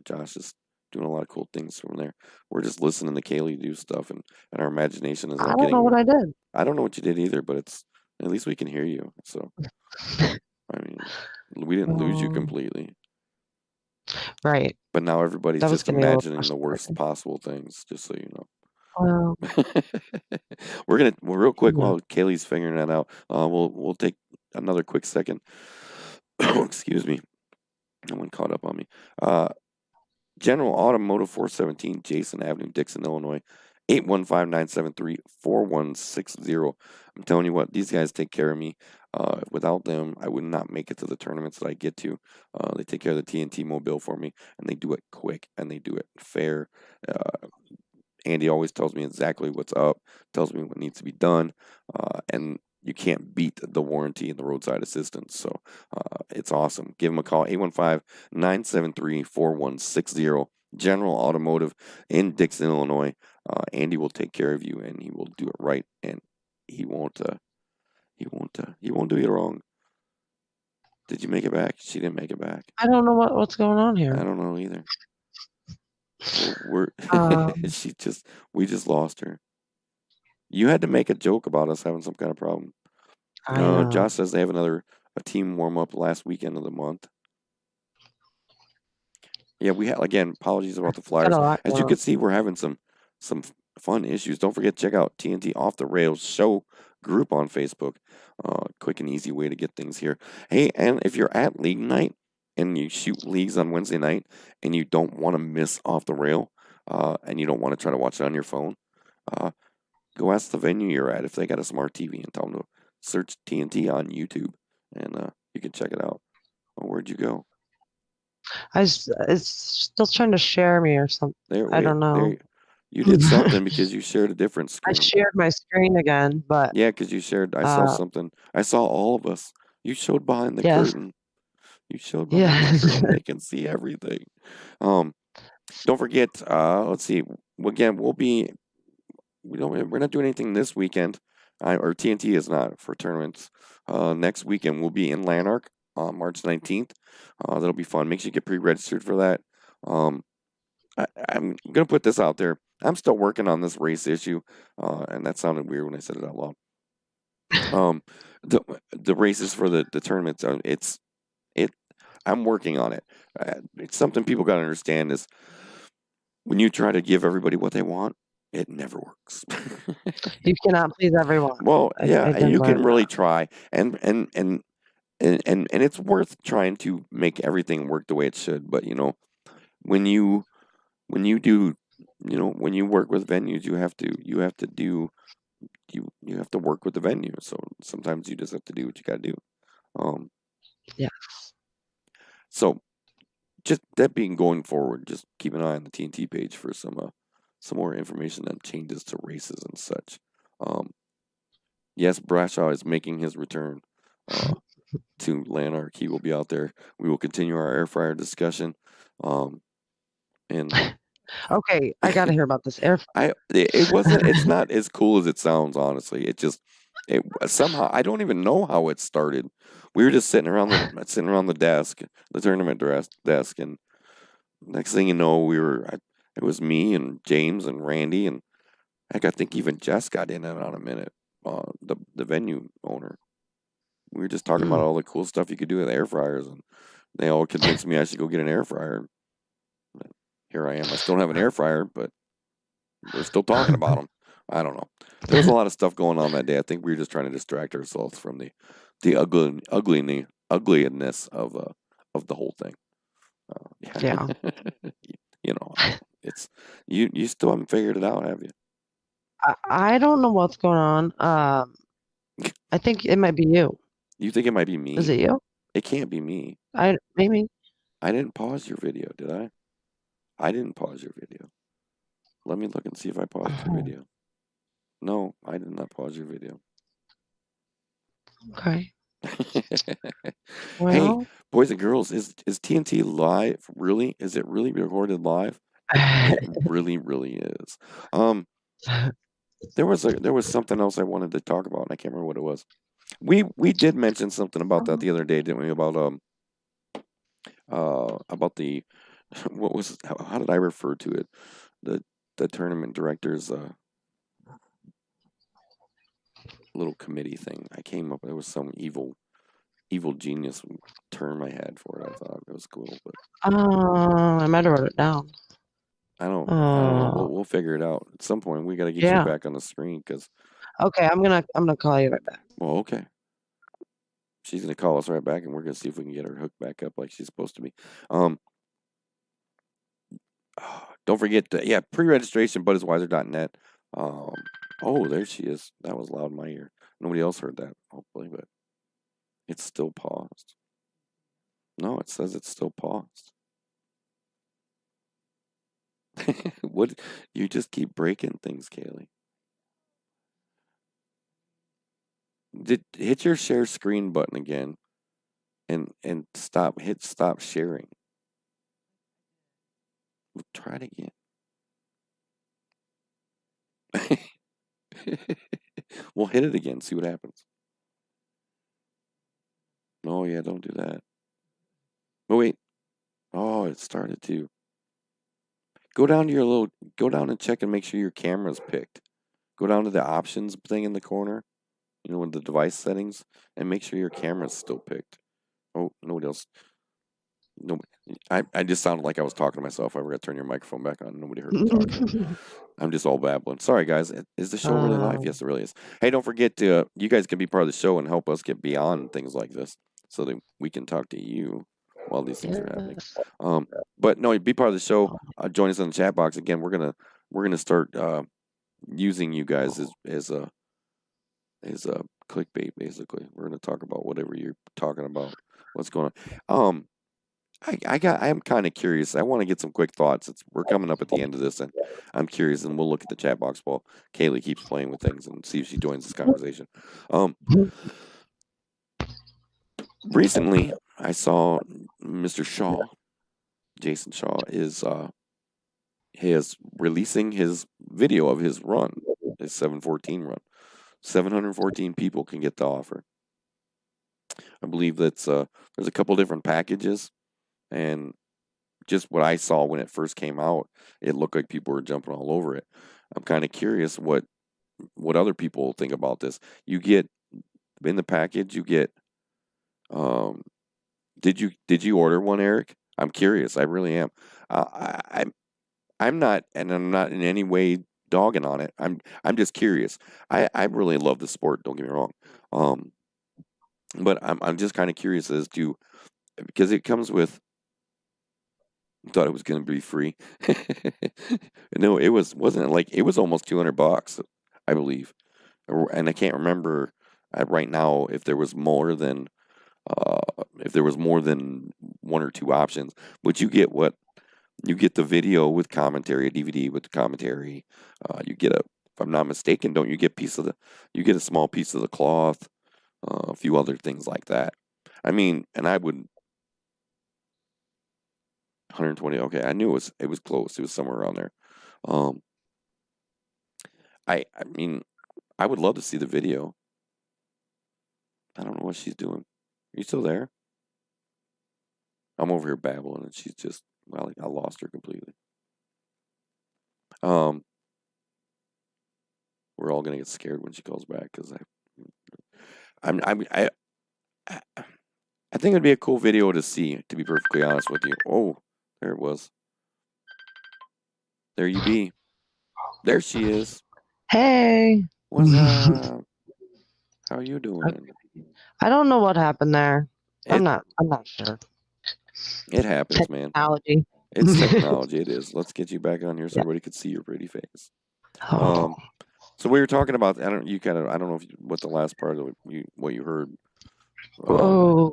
Josh is doing a lot of cool things from there. We're just listening to Kaylee do stuff, and our imagination is I don't know what I did. I don't know what you did either, but it's at least we can hear you. So, I mean, we didn't lose you completely. Right. But now everybody's That was just getting a little imagining the worst frustrating. possible things, just so you know. Well, We're real quick yeah. while Kaylee's figuring that out. We'll take another quick second. Excuse me, no one caught up on me. General Automotive 417 Jason Avenue, Dixon, Illinois. 815-973-4160. I'm telling you what, these guys take care of me. Without them, I would not make it to the tournaments that I get to. They take care of the TNT Mobile for me, and they do it quick, and they do it fair. Andy always tells me exactly what's up, tells me what needs to be done, and you can't beat the warranty and the roadside assistance. So it's awesome. Give them a call, 815-973-4160. General Automotive in Dixon, Illinois. Andy will take care of you, and he will do it right, and he won't do you wrong. Did you make it back? She didn't make it back. I don't know what's going on here. I don't know either. We're we just lost her. You had to make a joke about us having some kind of problem. I know. Josh says they have a team warm up last weekend of the month. Yeah, we had, again, apologies about the Flyers. As you can see, we're having some fun issues. Don't forget to check out TNT Off the Rails show group on Facebook. Quick and easy way to get things here. Hey, and if you're at league night and you shoot leagues on Wednesday night and you don't want to miss Off the Rail, and you don't want to try to watch it on your phone, go ask the venue you're at if they got a smart TV and tell them to search TNT on YouTube, and you can check it out. Oh, where'd you go? It's still trying to share me or something. I don't know. You did something because you shared a different screen. I shared my screen again, but yeah, because you shared. I saw something. I saw all of us. You showed behind the curtain. You showed behind the curtain. They can see everything. Don't forget. Let's see. Again, we're not doing anything this weekend. Or TNT is not for tournaments. Next weekend we'll be in Lanark on March 19th. That'll be fun. Make sure you get pre-registered for that. I'm gonna put this out there. I'm still working on this race issue, and that sounded weird when I said it out loud. The races for the tournaments, I'm working on it. It's something people got to understand is when you try to give everybody what they want, it never works. You cannot please everyone. Well, yeah, you can really try, and it's worth trying to make everything work the way it should. But when you do, when you work with venues, you have to work with the venue. So sometimes you just have to do what you got to do. Yes. So just that being going forward, just keep an eye on the TNT page for some more information on changes to races and such. Yes, Brashaw is making his return to Lanark. He will be out there. We will continue our air fryer discussion. And Okay, I gotta hear about this air fryer. It wasn't. It's not as cool as it sounds. Honestly, it somehow I don't even know how it started. We were just sitting around the desk, the desk, and next thing you know, it was me and James and Randy and heck, I think even Jess got in it on a minute. The venue owner. We were just talking about all the cool stuff you could do with air fryers, and they all convinced me I should go get an air fryer. But here I am. I still don't have an air fryer, but we're still talking about them. I don't know. There was a lot of stuff going on that day. I think we were just trying to distract ourselves from the ugliness of the whole thing. Yeah. You know, it's you still haven't figured it out, have you? I don't know what's going on. I think it might be you. You think it might be Is me? it you? It can't be me. Maybe. I didn't pause your video, did I? I didn't pause your video. Let me look and see if I paused your Oh, video. No, I did not pause your video. okay. Hey, Well, boys and girls, is TNT live? Really? Is it really recorded live? It really, really is. There was something else I wanted to talk about, and I can't remember what it was. We did mention something about that the other day, didn't we? About the what was how did I refer to it? The tournament directors little committee thing. I came up. There was some evil genius term I had for it. I thought it was cool, but I might have wrote it down. I don't know. Uh, We'll figure it out at some point. We got to get you yeah. back on the screen because Okay, I'm gonna call you right back. well, okay. She's gonna call us right back, and we're gonna see if we can get her hooked back up like she's supposed to be. Don't forget to pre-registration budiswiser.net. Oh, there she is. That was loud in my ear. Nobody else heard that, hopefully, but it's still paused. No, it says it's still paused. What you just keep breaking things, Kaylee. Hit your share screen button again and stop sharing. We'll try it again. We'll hit it again, see what happens. Oh yeah, don't do that. Oh wait. Oh, it started to. Go down and check and make sure your camera's picked. Go down to the options thing in the corner, with the device settings, and make sure your camera's still picked. Oh, nobody else. No, I just sounded like I was talking to myself. I forgot to turn your microphone back on. Nobody heard me talking. I'm just all babbling. Sorry, guys. Is the show really live? Yes, it really is. Hey, don't forget to, you guys can be part of the show and help us get beyond things like this so that we can talk to you while these things are happening. But no, be part of the show. Join us in the chat box. Again, we're gonna start using you guys as a clickbait, basically. We're gonna talk about whatever you're talking about. What's going on? I'm kind of curious. I want to get some quick thoughts. We're coming up at the end of this, and I'm curious, and we'll look at the chat box while Kaylee keeps playing with things and see if she joins this conversation. Recently, I saw Mr. Shaw, Jason Shaw, is releasing his video of his run, his 714 run. 714 people can get the offer. I believe that's there's a couple different packages. And just what I saw when it first came out, it looked like people were jumping all over it. I'm kind of curious what other people think about this. You get in the package, you get did you order one, Eric? I'm curious. I really am. I'm not in any way dogging on it. I'm just curious. I really love the sport, don't get me wrong. But I'm just kind of curious as to, because it comes with, thought it was going to be free. No, wasn't it like, it was almost $200, I believe. And I can't remember right now if there was more than one or two options, but you get the video with commentary, a DVD with the commentary. You get if I'm not mistaken, don't you get you get a small piece of the cloth, a few other things like that. I mean, and I would, 120. Okay, I knew it was close. It was somewhere around there. Um, I mean, I would love to see the video. I don't know what she's doing. Are you still there? I'm over here babbling, and she's just well, I lost her completely. We're all gonna get scared when she calls back because I I think it'd be a cool video to see. To be perfectly honest with you. Oh, there it was. There you be. There she is. Hey. What's up? How are you doing? I don't know what happened there. I'm not sure. It happens, man. Technology. It's technology. It is. Let's get you back on here so everybody could see your pretty face. Oh. So we were talking about. I don't know if what the last part of what you heard. But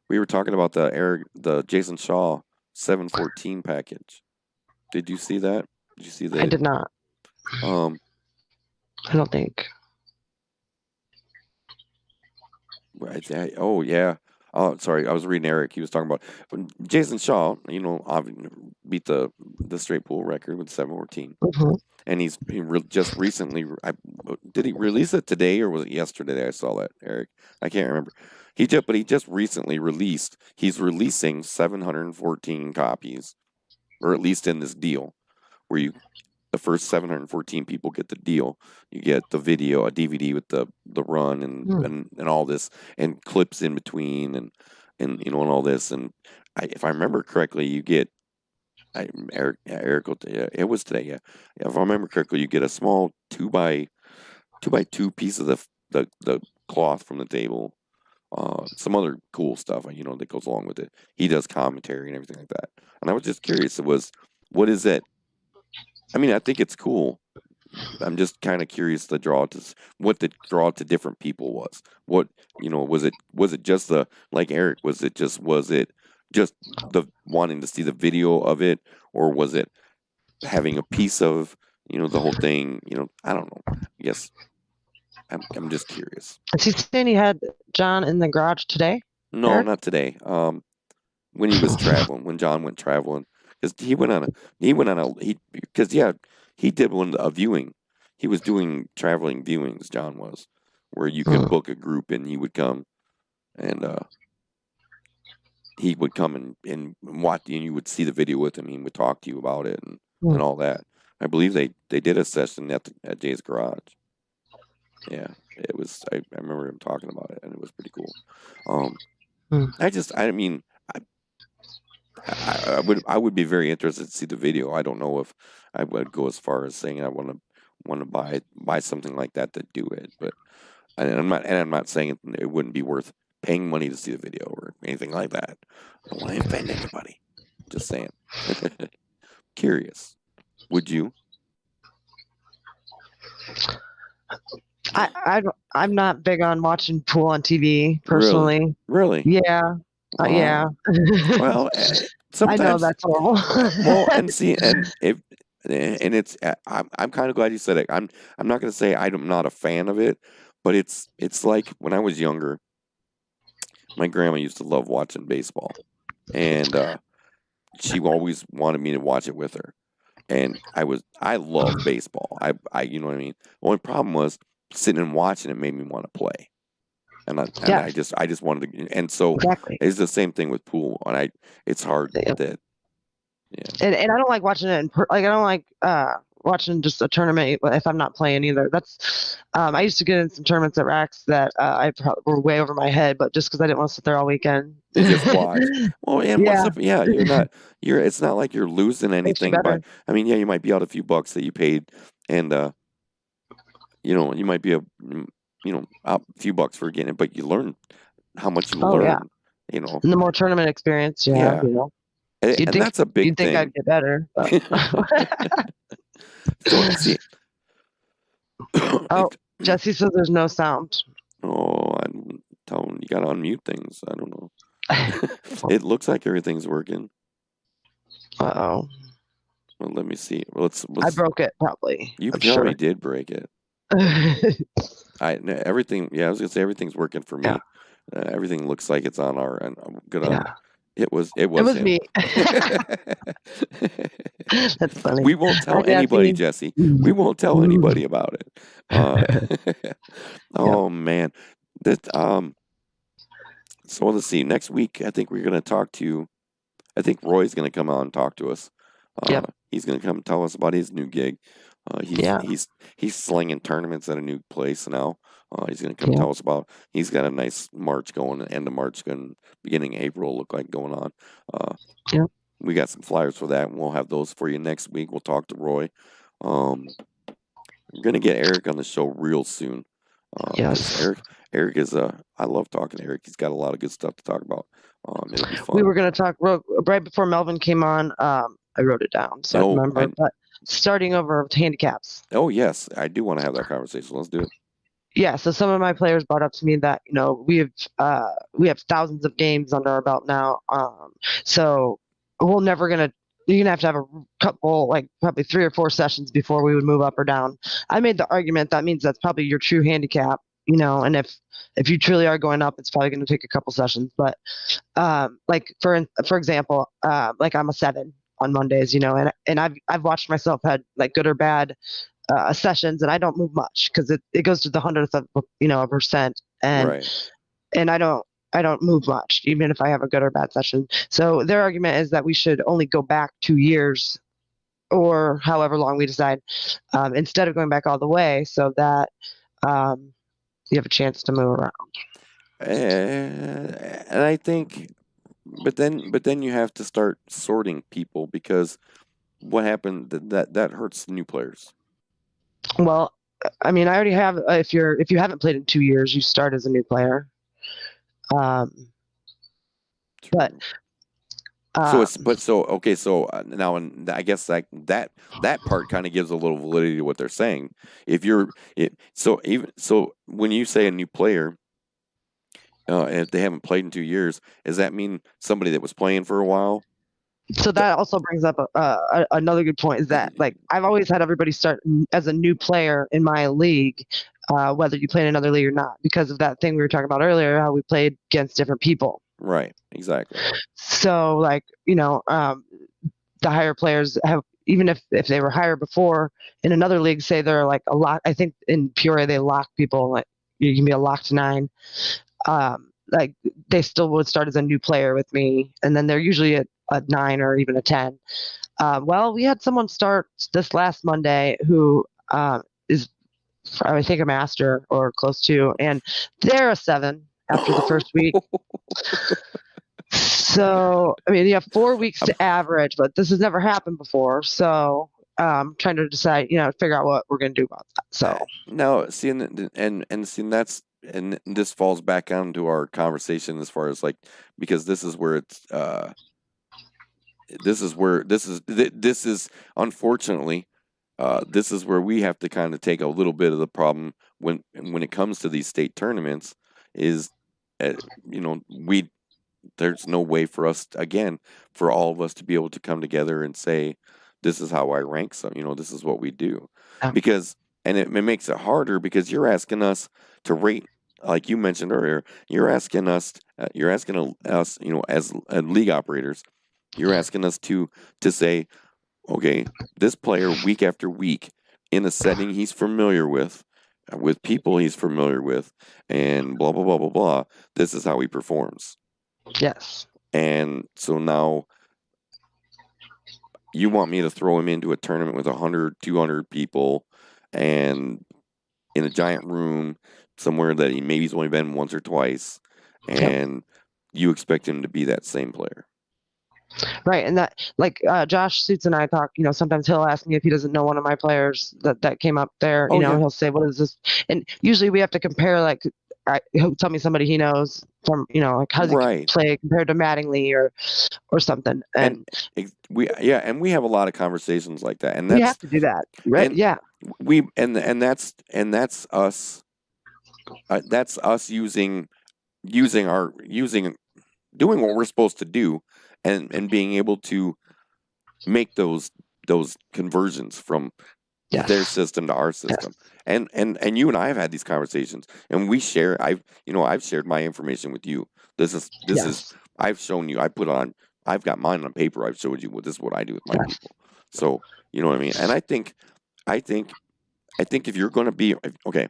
we were talking about the Jason Shaw 714 package. Did you see that? Did you see that? I did not. I don't think. Oh yeah. Oh, sorry. I was reading Eric. He was talking about when Jason Shaw. Beat the straight pool record with 714, and just recently. Did he release it today or was it yesterday? I saw that, Eric. I can't remember. He just recently released. He's releasing 714 copies, or at least in this deal, where the first 714 people get the deal. You get the video, a DVD with the run and all this, and clips in between, and and all this. And if I remember correctly, you get Eric. It was today. Yeah, if I remember correctly, you get a small 2x2 piece of the cloth from the table. Some other cool stuff, that goes along with it. He does commentary and everything like that. And I was just curious. What is it? I mean, I think it's cool. I'm just kind of curious what the draw to different people was. What was it just like Eric? Was it just the wanting to see the video of it, or was it having a piece of the whole thing? I don't know. I guess I'm just curious. Is he saying he had John in the garage today? No, Eric? not today. When he was traveling, when John went traveling. Because he did a viewing. He was doing traveling viewings. John was, where you could book a group and he would come, and and watch, and you would see the video with him. He would talk to you about it and all that. I believe they did a session at Jay's garage. Yeah, it was. I remember him talking about it, and it was pretty cool. I would be very interested to see the video. I don't know if I would go as far as saying I want to buy something like that to do it, but I'm not saying it wouldn't be worth paying money to see the video or anything like that. I don't want to offend anybody. Just saying. Curious. Would you? I'm not big on watching pool on TV personally. Really? Yeah. Yeah. Well, sometimes I know that's horrible. well, and see, and it's I'm kind of glad you said it. I'm not going to say I'm not a fan of it, but it's like when I was younger, my grandma used to love watching baseball, and she always wanted me to watch it with her, and I love baseball. I you know what I mean. The only problem was sitting and watching it made me want to play. I just wanted to, and so exactly. It's the same thing with pool, and it's hard that, yeah. And I don't like watching it I don't like watching just a tournament if I'm not playing either. That's I used to get in some tournaments at Racks that I probably were way over my head, but just because I didn't want to sit there all weekend. You just watch. Well, and it's not like you're losing anything, but I mean, yeah, you might be out a few bucks that you paid, and you might be a few bucks for getting it, but you learn how much you learn. Yeah. And the more tournament experience, yeah. And that's a big thing. You'd think I'd get better. So let's see. Jesse says there's no sound. Oh, I'm telling you, got to unmute things. I don't know. It looks like everything's working. Uh-oh. Well, let me see. Let's I broke it, probably. You probably did break it. Everything. Yeah, I was gonna say everything's working for me. Yeah. Everything looks like it's on our end. I'm gonna It was It was him. me. That's funny. We won't tell anybody, Jesse. We won't tell anybody about it. Oh man, that So let's see. Next week, I think we're going to talk to. I think Roy's going to come on and talk to us. Yep. He's going to come tell us about his new gig. He's slinging tournaments at a new place now. He's going to come tell us about. He's got a nice March going, end of March, beginning April look like going on. We got some flyers for that, and we'll have those for you next week. We'll talk to Roy. We're going to get Eric on the show real soon. Yes. Eric is I love talking to Eric. He's got a lot of good stuff to talk about. It'll be fun. We were going to talk right before Melvin came on. I wrote it down, so I remember. But starting over with handicaps. Oh yes, I do want to have that conversation. Let's do it. Yeah, so some of my players brought up to me that we have thousands of games under our belt now. So we're never gonna. You're gonna have to have a couple, like probably 3 or 4 sessions before we would move up or down. I made the argument that means that's probably your true handicap, and if you truly are going up, it's probably going to take a couple sessions. But like for example, like I'm a 7 on Mondays, and I've watched myself had like good or bad sessions, and I don't move much because it goes to the 100th of a percent, and I don't move much even if I have a good or bad session. So their argument is that we should only go back 2 years or however long we decide, instead of going back all the way, so that you have a chance to move around. And I think, but then you have to start sorting people, because what happened that hurts the new players. Well, I mean, I already have. If you haven't played in 2 years, you start as a new player. But now, and I guess that part kind of gives a little validity to what they're saying. So when you say a new player, and if they haven't played in 2 years, does that mean somebody that was playing for a while? So that also brings up another good point, is that like I've always had everybody start as a new player in my league, whether you play in another league or not, because of that thing we were talking about earlier, how we played against different people. Right, exactly. So like, the higher players have, even if they were higher before in another league, say they're like a lock. I think in Peoria they lock people, like you can be a locked 9. Like they still would start as a new player with me, and then they're usually a 9 or even a 10. Well, we had someone start this last Monday who is, I think, a master or close to, and they're a 7 after the first week. So, I mean, you have 4 weeks to average, but this has never happened before. So, trying to decide, figure out what we're going to do about that. So now, see, and this falls back onto our conversation as far as like, because this is where it's this is unfortunately this is where we have to kind of take a little bit of the problem when it comes to these state tournaments, is there's no way for us, again, for all of us to be able to come together and say, this is how I rank some, this is what we do. Because, and it makes it harder, because you're asking us to rate, like you mentioned earlier, you're asking us, as league operators, you're asking us to say, okay, this player week after week in a setting he's familiar with people he's familiar with, and blah, blah, blah, blah, blah, this is how he performs. Yes. And so now you want me to throw him into a tournament with 100, 200 people, and in a giant room somewhere that he's only been once or twice, and you expect him to be that same player. Right. And that, like, Josh Suits and I talk, sometimes he'll ask me if he doesn't know one of my players that came up there, he'll say, what is this? And usually we have to compare, like, he'll tell me somebody he knows from, like, how does he play compared to Mattingly or something. And we have a lot of conversations like that, and we have to do that, right? And that's us. That's us doing what we're supposed to do, and being able to make those conversions from their system to our system. And you and I have had these conversations, and we share. I've shared my information with you. This is I've shown you. I've got mine on paper. I've showed you this is what I do with my people. So you know what I mean. And I think if you're going to be okay,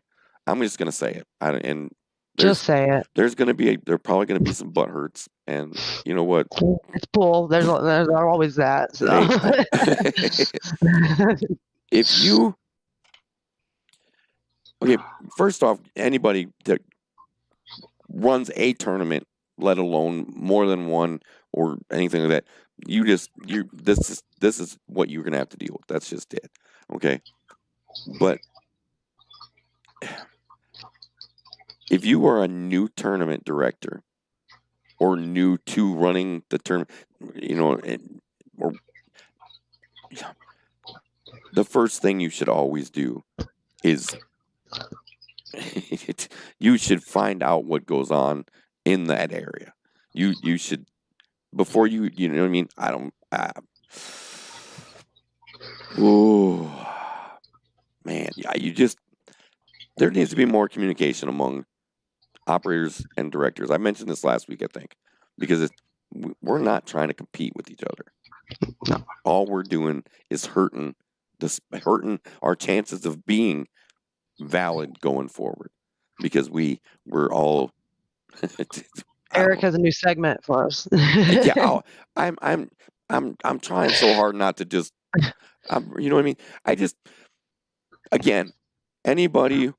I'm just going to say it. And Just say it. there's probably going to be some butt hurts. And you know what? It's pool. There's always that. So. If you first off, anybody that runs a tournament, let alone more than one or anything like that, this is what you're gonna have to deal with. That's just it. Okay. But if you are a new tournament director or new to running the tournament, or the first thing you should always do is you should find out what goes on in that area. You should, before you know what I mean. Oh man, yeah. There needs to be more communication among operators and directors. I mentioned this last week, I think, because we're not trying to compete with each other. No. All we're doing is hurting our chances of being valid going forward, because we're all Eric has a new segment for us. Yeah, I'm trying so hard not to just you know what I mean. I just, again, anybody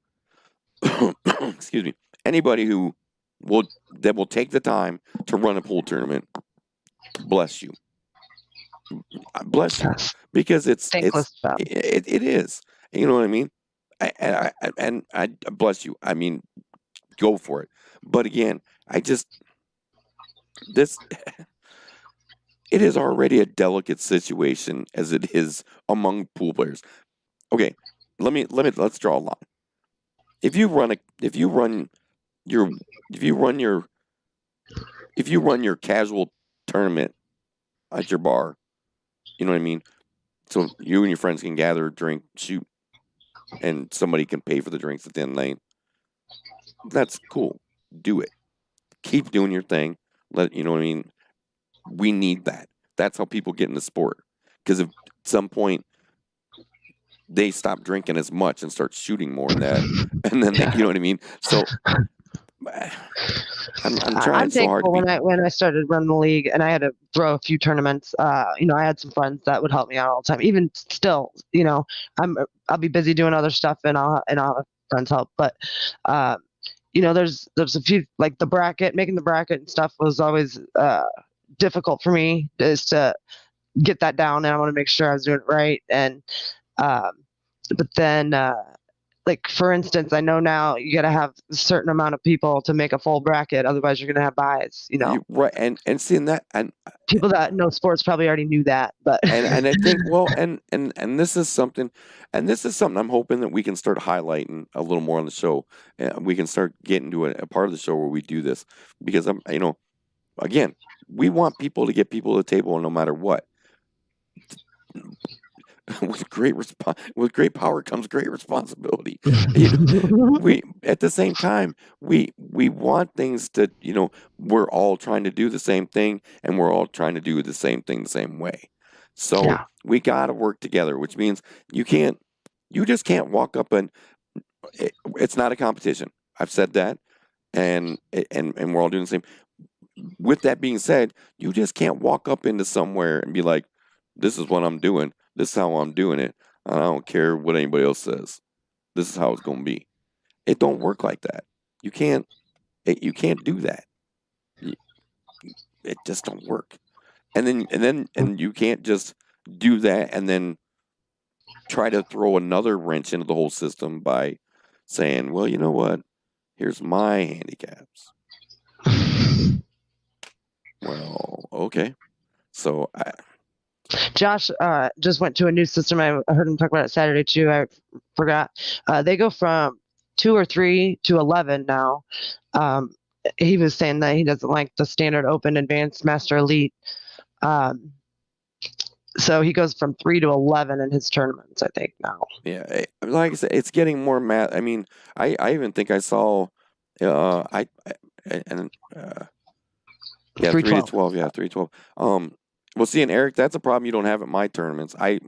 excuse me, anybody who will take the time to run a pool tournament, bless you. Bless you, because it is. You know what I mean? I bless you. I mean, go for it. But again, it is already a delicate situation as it is among pool players. Okay, let's draw a line. If you run your casual tournament at your bar, you know what I mean? So you and your friends can gather, drink, shoot, and somebody can pay for the drinks at the end of the night. That's cool. Do it. Keep doing your thing. You know what I mean? We need that. That's how people get in the sport. Because if at some point they stop drinking as much and start shooting more than that, and then you know what I mean? So I'm trying so hard to be. When I started running the league and I had to throw a few tournaments, I had some friends that would help me out all the time. Even still, I'll be busy doing other stuff and I'll have friends help. But there's a few, like making the bracket and stuff was always difficult for me, is to get that down, and I want to make sure I was doing it right. And but then like, for instance, I know now you got to have a certain amount of people to make a full bracket, otherwise you're going to have buys. Right, and seeing that, and people that know sports probably already knew that, but and I think, well, and this is something I'm hoping that we can start highlighting a little more on the show. We can start getting to a part of the show where we do this, because again, we want people to get people to the table no matter what. With great power comes great responsibility. We at the same time, we want things to, we're all trying to do the same thing, and we're all trying to do the same thing the same way. So we got to work together, which means you just can't walk up and it's not a competition. I've said that, and we're all doing the same. With that being said, you just can't walk up into somewhere and be like, this is what I'm doing. This is how I'm doing it. I don't care what anybody else says. This is how it's going to be. It don't work like that. You can't do that. It just don't work. And you can't just do that and then try to throw another wrench into the whole system by saying, well, you know what? Here's my handicaps. Well, okay. So Josh just went to a new system. I heard him talk about it Saturday too. I forgot. They go from 2 or 3 to 11 now. He was saying that he doesn't like the standard open, advanced, master, elite. So he goes from 3 to 11 in his tournaments, I think, now. Yeah, like I said, it's getting more math. I mean, I even think I saw Yeah, 3 to 312. 12. Yeah, 3 to 12. Well, see, and Eric, that's a problem you don't have at my tournaments. I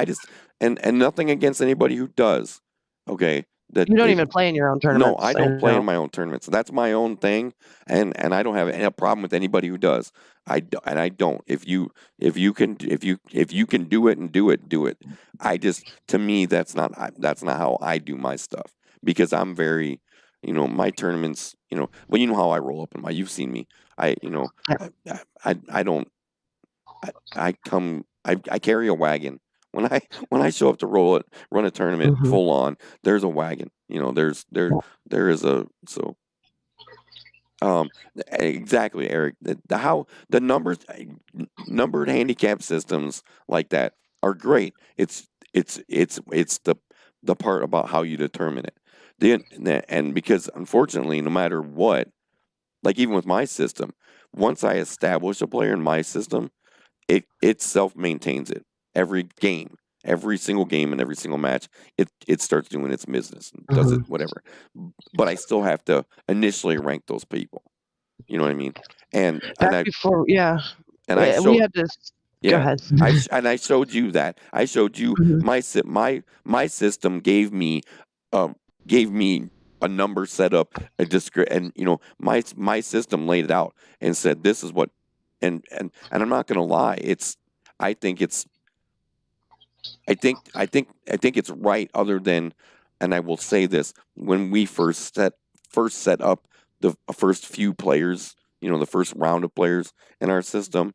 just and nothing against anybody who does. Okay, that You don't it, even play in your own no, tournaments. I I don't play in know. my own tournaments. That's my own thing, and I don't have any problem with anybody who does. I don't. If you can do it and do it, do it. I just to me that's not how I do my stuff because I'm very, my tournaments. Well, you know how I roll up in my. You've seen me. I you know Yeah. I don't I carry a wagon. When I show up to run a tournament Mhm. full on, there's a wagon. There is a so exactly, Eric. How the numbered handicap systems like that are great. It's the part about how you determine it. And because unfortunately, no matter what, like even with my system, once I establish a player in my system, it self maintains it every game, every single game and every single match. It starts doing its business and does it Mhm. whatever. But I still have to initially rank those people. You know what I mean? And and That's I before, yeah. and I We showed had this. Go yeah. ahead. I showed you that. I showed you Mhm. my system um gave me a number set up a and my system laid it out and said this is what and I'm not going to lie. I think it's I think it's right other than and I will say this when we first set up the first few players, the first round of players in our system,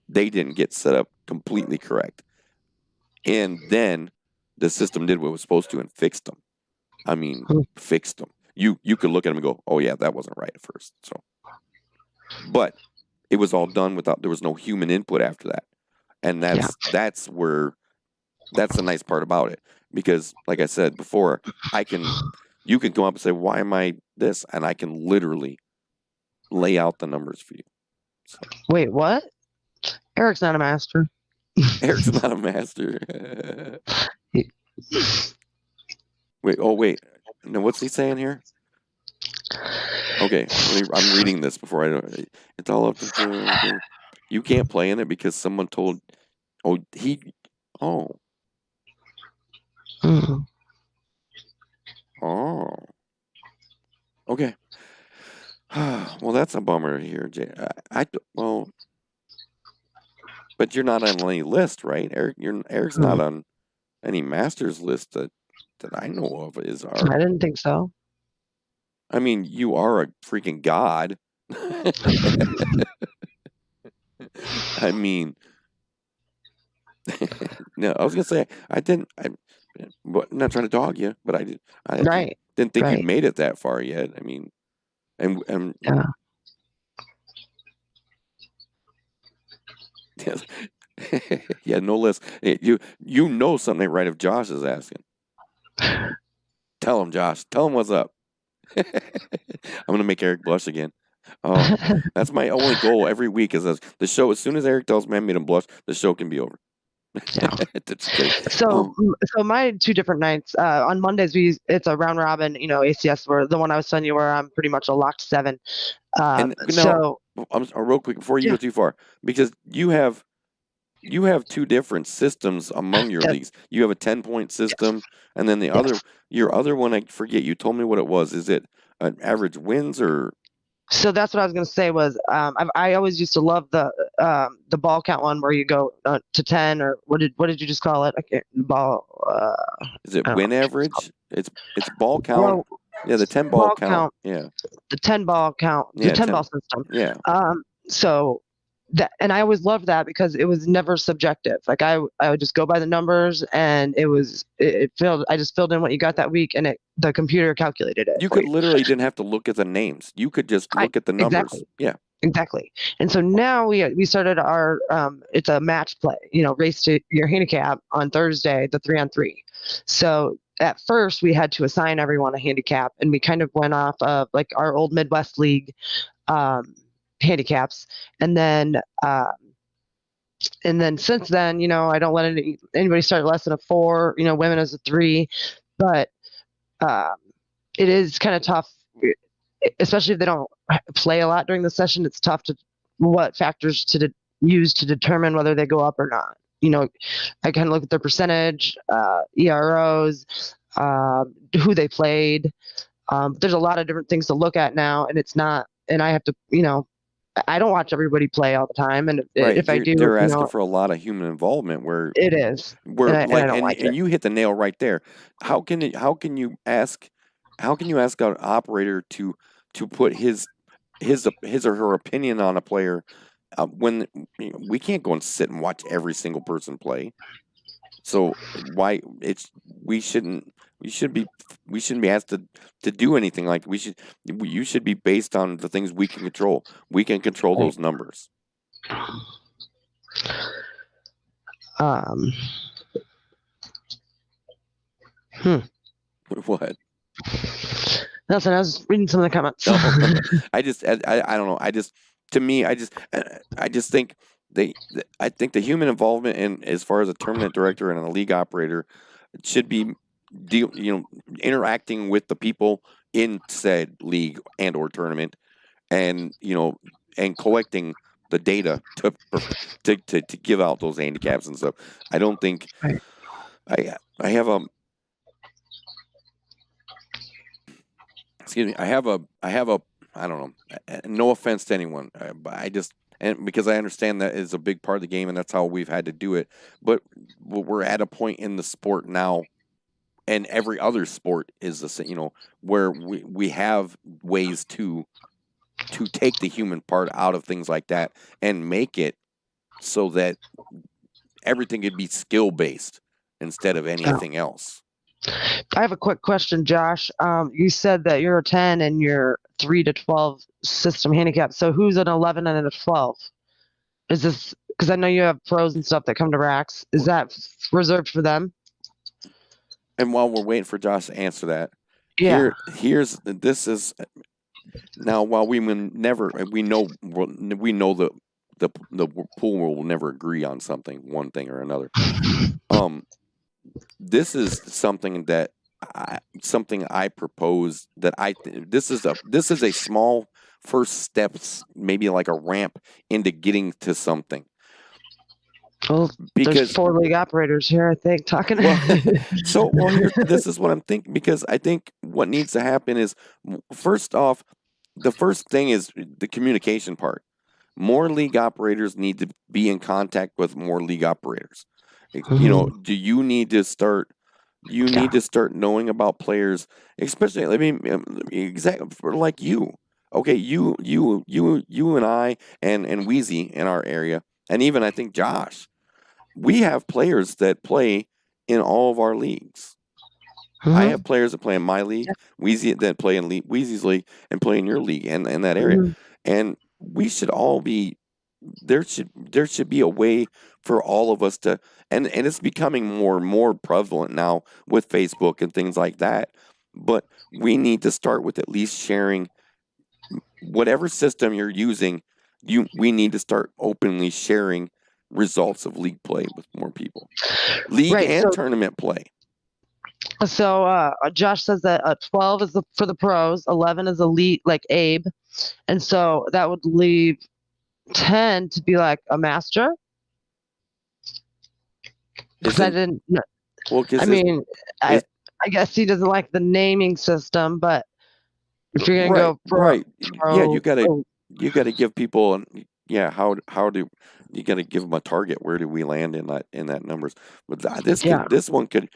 they didn't get set up completely correct. And then the system did what it was supposed to and fixed them. I mean, fixed them. You could look at them and go, "Oh yeah, that wasn't right at first." So, but it was all done without there was no human input after that. And Yeah. that's where that's the nice part about it because like I said before, you can come up and say, "Why am I this?" and I can literally lay out the numbers for you. So, Wait, what? Eric's not a master. Eric's not a master. Wait. No, what's he saying here? Okay, I'm reading this before I don't. It's all up to you can't play in it because someone told. Oh, he. Oh, Mhm. oh. Okay. Well, that's a bummer here, Jay. Well, but you're not on any list, right, Eric? Eric's not on any masters list that I know of. I didn't think so. I mean, you are a freaking god. I mean, no, I was gonna say I didn't. I'm not trying to dog you, but I Right. didn't think you'd Right. made it that far yet. I mean, and Yeah. yes. Yeah, no list. You know something ain't right if Josh is asking. Tell him, Josh. Tell him what's up. I'm gonna make Eric blush again. Oh, that's my only goal every week is the show. As soon as Eric tells me I made him blush, the show can be over. Yeah. That's great. So my two different nights on Mondays it's a round robin, ACS where the one I was telling you where I'm pretty much a locked 7. And now, So real quick before you yeah, go too far, because you have two different systems among your that, leagues. You have a 10-point system, and then yes. your other one, I forget. You told me what it was. Is it an average wins or So that's what I was going to say was I always used to love the ball count one where you go to 10 or what did you just call it? I can't, ball. is it I don't know win what it's called. average? It's ball count. Well, Yeah, the 10 ball ball count. count, Yeah, the 10 ball count, the yeah, 10 10. ball system. Yeah, So that, and I always loved that because it was never subjective. Like I would just go by the numbers and it filled, I just filled in what you got that week and the computer calculated it you for could you. literally didn't have to look at the names. You could just look at the numbers. Exactly. Yeah. Exactly. And so now we started our it's a match play, race to your handicap on Thursday, the 3-on-3. So at first we had to assign everyone a handicap and we kind of went off of like our old Midwest League um, handicaps. And then since then, I don't let anybody start less than a 4, women as a 3, but um, it is kind of tough especially if they don't play a lot during the session, it's tough to what factors to use to determine whether they go up or not. I kind of look at their percentage, EROs, who they played. There's a lot of different things to look at now, and it's not. And I have to, I don't watch everybody play all the time, and Right. if I do, They're asking for a lot of human involvement it is, where and like I don't like it. and you hit the nail right there. How can you ask an operator to put his or her opinion on a player when we can't go and sit and watch every single person play? So why we shouldn't be asked to do anything like you should be based on the things we can control. We can control those numbers. What? Nothing. I was reading some of the comments. I don't know. I just think I think the human involvement in as far as a tournament director and a league operator should be interacting with the people in said league and or tournament, and and collecting the data to give out those handicaps and stuff. I don't think Right. I have a excuse me. I have a I don't know. No offense to anyone, but I just and because I understand that is a big part of the game and that's how we've had to do it. But we're at a point in the sport now, and every other sport is the same. Where we have ways to take the human part out of things like that and make it so that everything could be skill based instead of anything else. I have a quick question, Josh. You said that you're a 10 and you're 3 to 12 system handicap. So who's an 11 and a 12? Is this because I know you have pros and stuff that come to racks? Is that reserved for them? And while we're waiting for Josh to answer that, Yeah. this is now while we know the pool will never agree on one thing or another. This is something that I propose that this is a small first steps, maybe like a ramp into getting to something. Well, because there's 4 league operators here, I think, talking. This is what I'm thinking, because I think what needs to happen is, first off, the first thing is the communication part. More league operators need to be in contact with more league operators. Do you need to start? You need to start knowing about players, especially. I mean, exactly like you. Okay, you and I and Wheezy in our area, and even I think Josh. We have players that play in all of our leagues. I have players that play in my league, Wheezy that play in Wheezy's league, and play in your league and in that area. And we should all be there should be a way for all of us to, and it's becoming more and more prevalent now with Facebook and things like that. But we need to start with at least sharing whatever system you're using. We need to start openly sharing results of league play with more people, and tournament play. So Josh says that 12 is for the pros, 11 is elite, like Abe, and so that would leave 10 to be like a master. Because I didn't. Well, I mean, I guess he doesn't like the naming system, but if you're gonna go pro, yeah, you gotta give people how do you gotta give them a target? Where do we land in that numbers? But this one could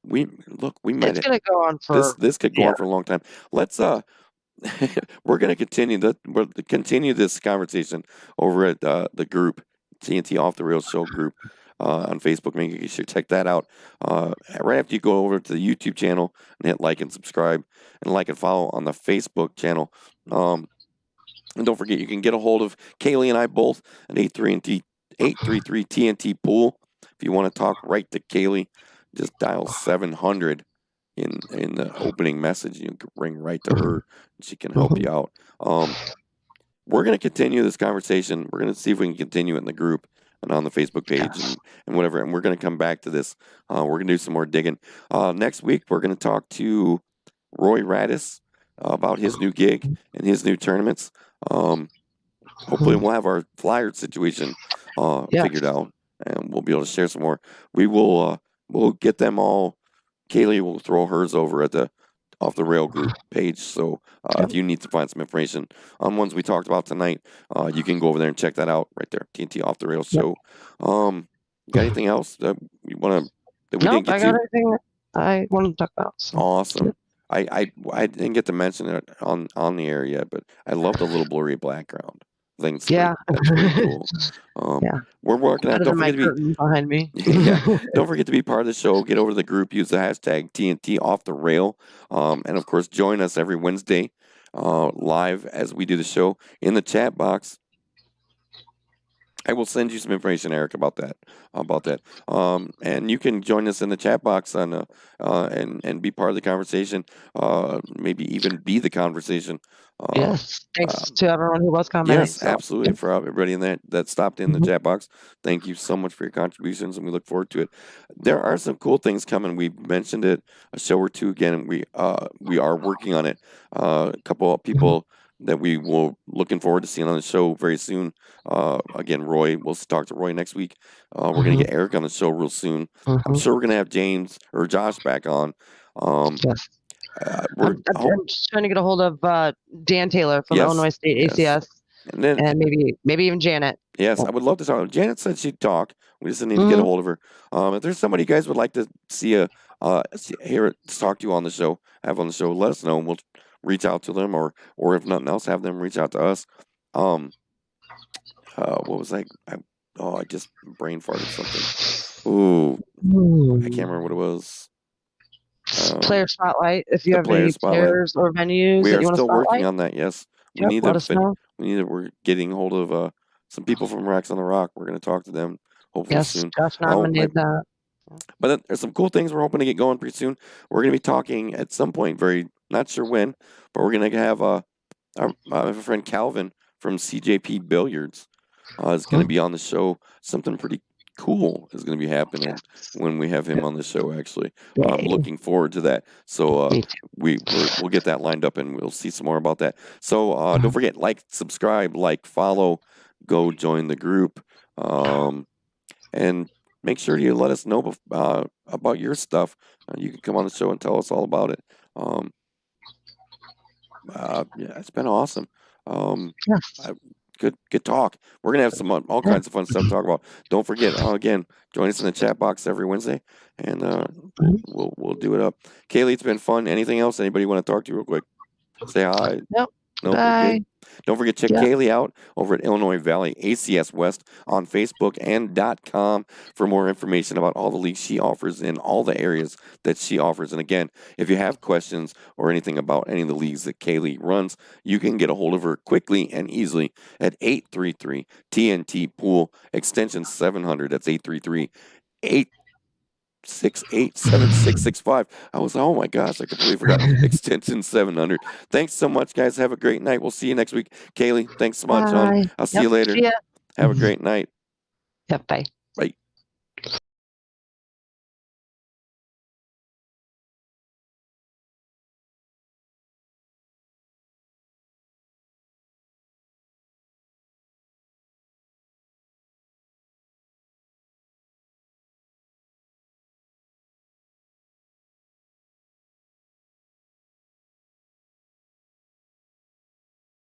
we might. It's gonna go on for this could go on for a long time. Let's we're gonna continue this conversation over at the group TNT Off the Rails Show group on Facebook. Make sure to check that out. Right after you go over to the YouTube channel and hit like and subscribe, and like and follow on the Facebook channel. And don't forget, you can get a hold of Kaylee and I both at 833 TNT Pool. If you want to talk right to Kaylee, just dial 700 in the opening message. You can ring right to her. She can help you out. We're going to continue this conversation. We're going to see if we can continue it in the group and on the Facebook page and whatever. And we're going to come back to this. We're going to do some more digging. Next week, we're going to talk to Roy Radis about his new gig and his new tournaments. Hopefully, we'll have our flyer situation figured out, and we'll be able to share some more. We will we'll get them all. Kaylee will throw hers over at the Off the Rail group page. So if you need to find some information on ones we talked about tonight, you can go over there and check that out right there. TNT Off the Rail show. You got anything else that you want to that we didn't get I got everything I wanted to talk about. So. Awesome. I didn't get to mention it on the air yet, but I love the little blurry background. That's pretty cool. We're working on. Don't forget to be behind me. Don't forget to be part of the show. Get over to the group. Use the hashtag TNT Off the Rail, and of course, join us every Wednesday live as we do the show in the chat box. I will send you some information, Eric, about that. And you can join us in the chat box and be part of the conversation. Maybe even be the conversation. Yes, thanks to everyone who was commenting. Yes, absolutely. For everybody in that stopped in the chat box, thank you so much for your contributions, and we look forward to it. There are some cool things coming. We mentioned it a show or two again, and we are working on it. A couple of people that we will looking forward to seeing on the show very soon. Again, Roy, we'll talk to Roy next week. We're going to get Eric on the show real soon. I'm sure we're going to have James or Josh back on. Yes. I'm just trying to get a hold of Dan Taylor from Illinois State ACS, and maybe even Janet. Yes, I would love to talk. Janet said she'd talk. We just need to get a hold of her. If there's somebody you guys would like to see talk to you on the show, have on the show, let us know, and we'll reach out to them, or if nothing else, have them reach out to us. What was I just brain farted something. Ooh, I can't remember what it was. Player spotlight. If you have any players or venues, we that are you want still to working on that. Yes, let us know. We're getting hold of some people from Racks on the Rock. We're going to talk to them hopefully soon. Josh nominated that. But there's some cool things we're hoping to get going pretty soon. We're going to be talking at some point, not sure when, but we're going to have my friend Calvin from CJP Billiards is going to be on the show. Something pretty cool is going to be happening when we have him on the show, actually. I'm looking forward to that. So we'll get that lined up, and we'll see some more about that. So don't forget, subscribe, follow, go join the group, and make sure you let us know about your stuff. You can come on the show and tell us all about it. It's been awesome. Good talk. We're gonna have some all kinds of fun stuff to talk about. Don't forget, again, join us in the chat box every Wednesday, and we'll do it up. Kaylee, it's been fun. Anything else? Anybody want to talk to you real quick? Say hi. Nope. Bye. Don't forget to check Kaylee out over at Illinois Valley ACS West on Facebook and .com for more information about all the leagues she offers in all the areas that she offers. And again, if you have questions or anything about any of the leagues that Kaylee runs, you can get a hold of her quickly and easily at 833 TNT Pool extension 700. That's 833-868-7665. I was, oh my gosh, I completely forgot. Extension 700. Thanks so much, guys. Have a great night. We'll see you next week. Kaylee, thanks so much. I'll see you later. See ya. Have a great night. Yep, bye.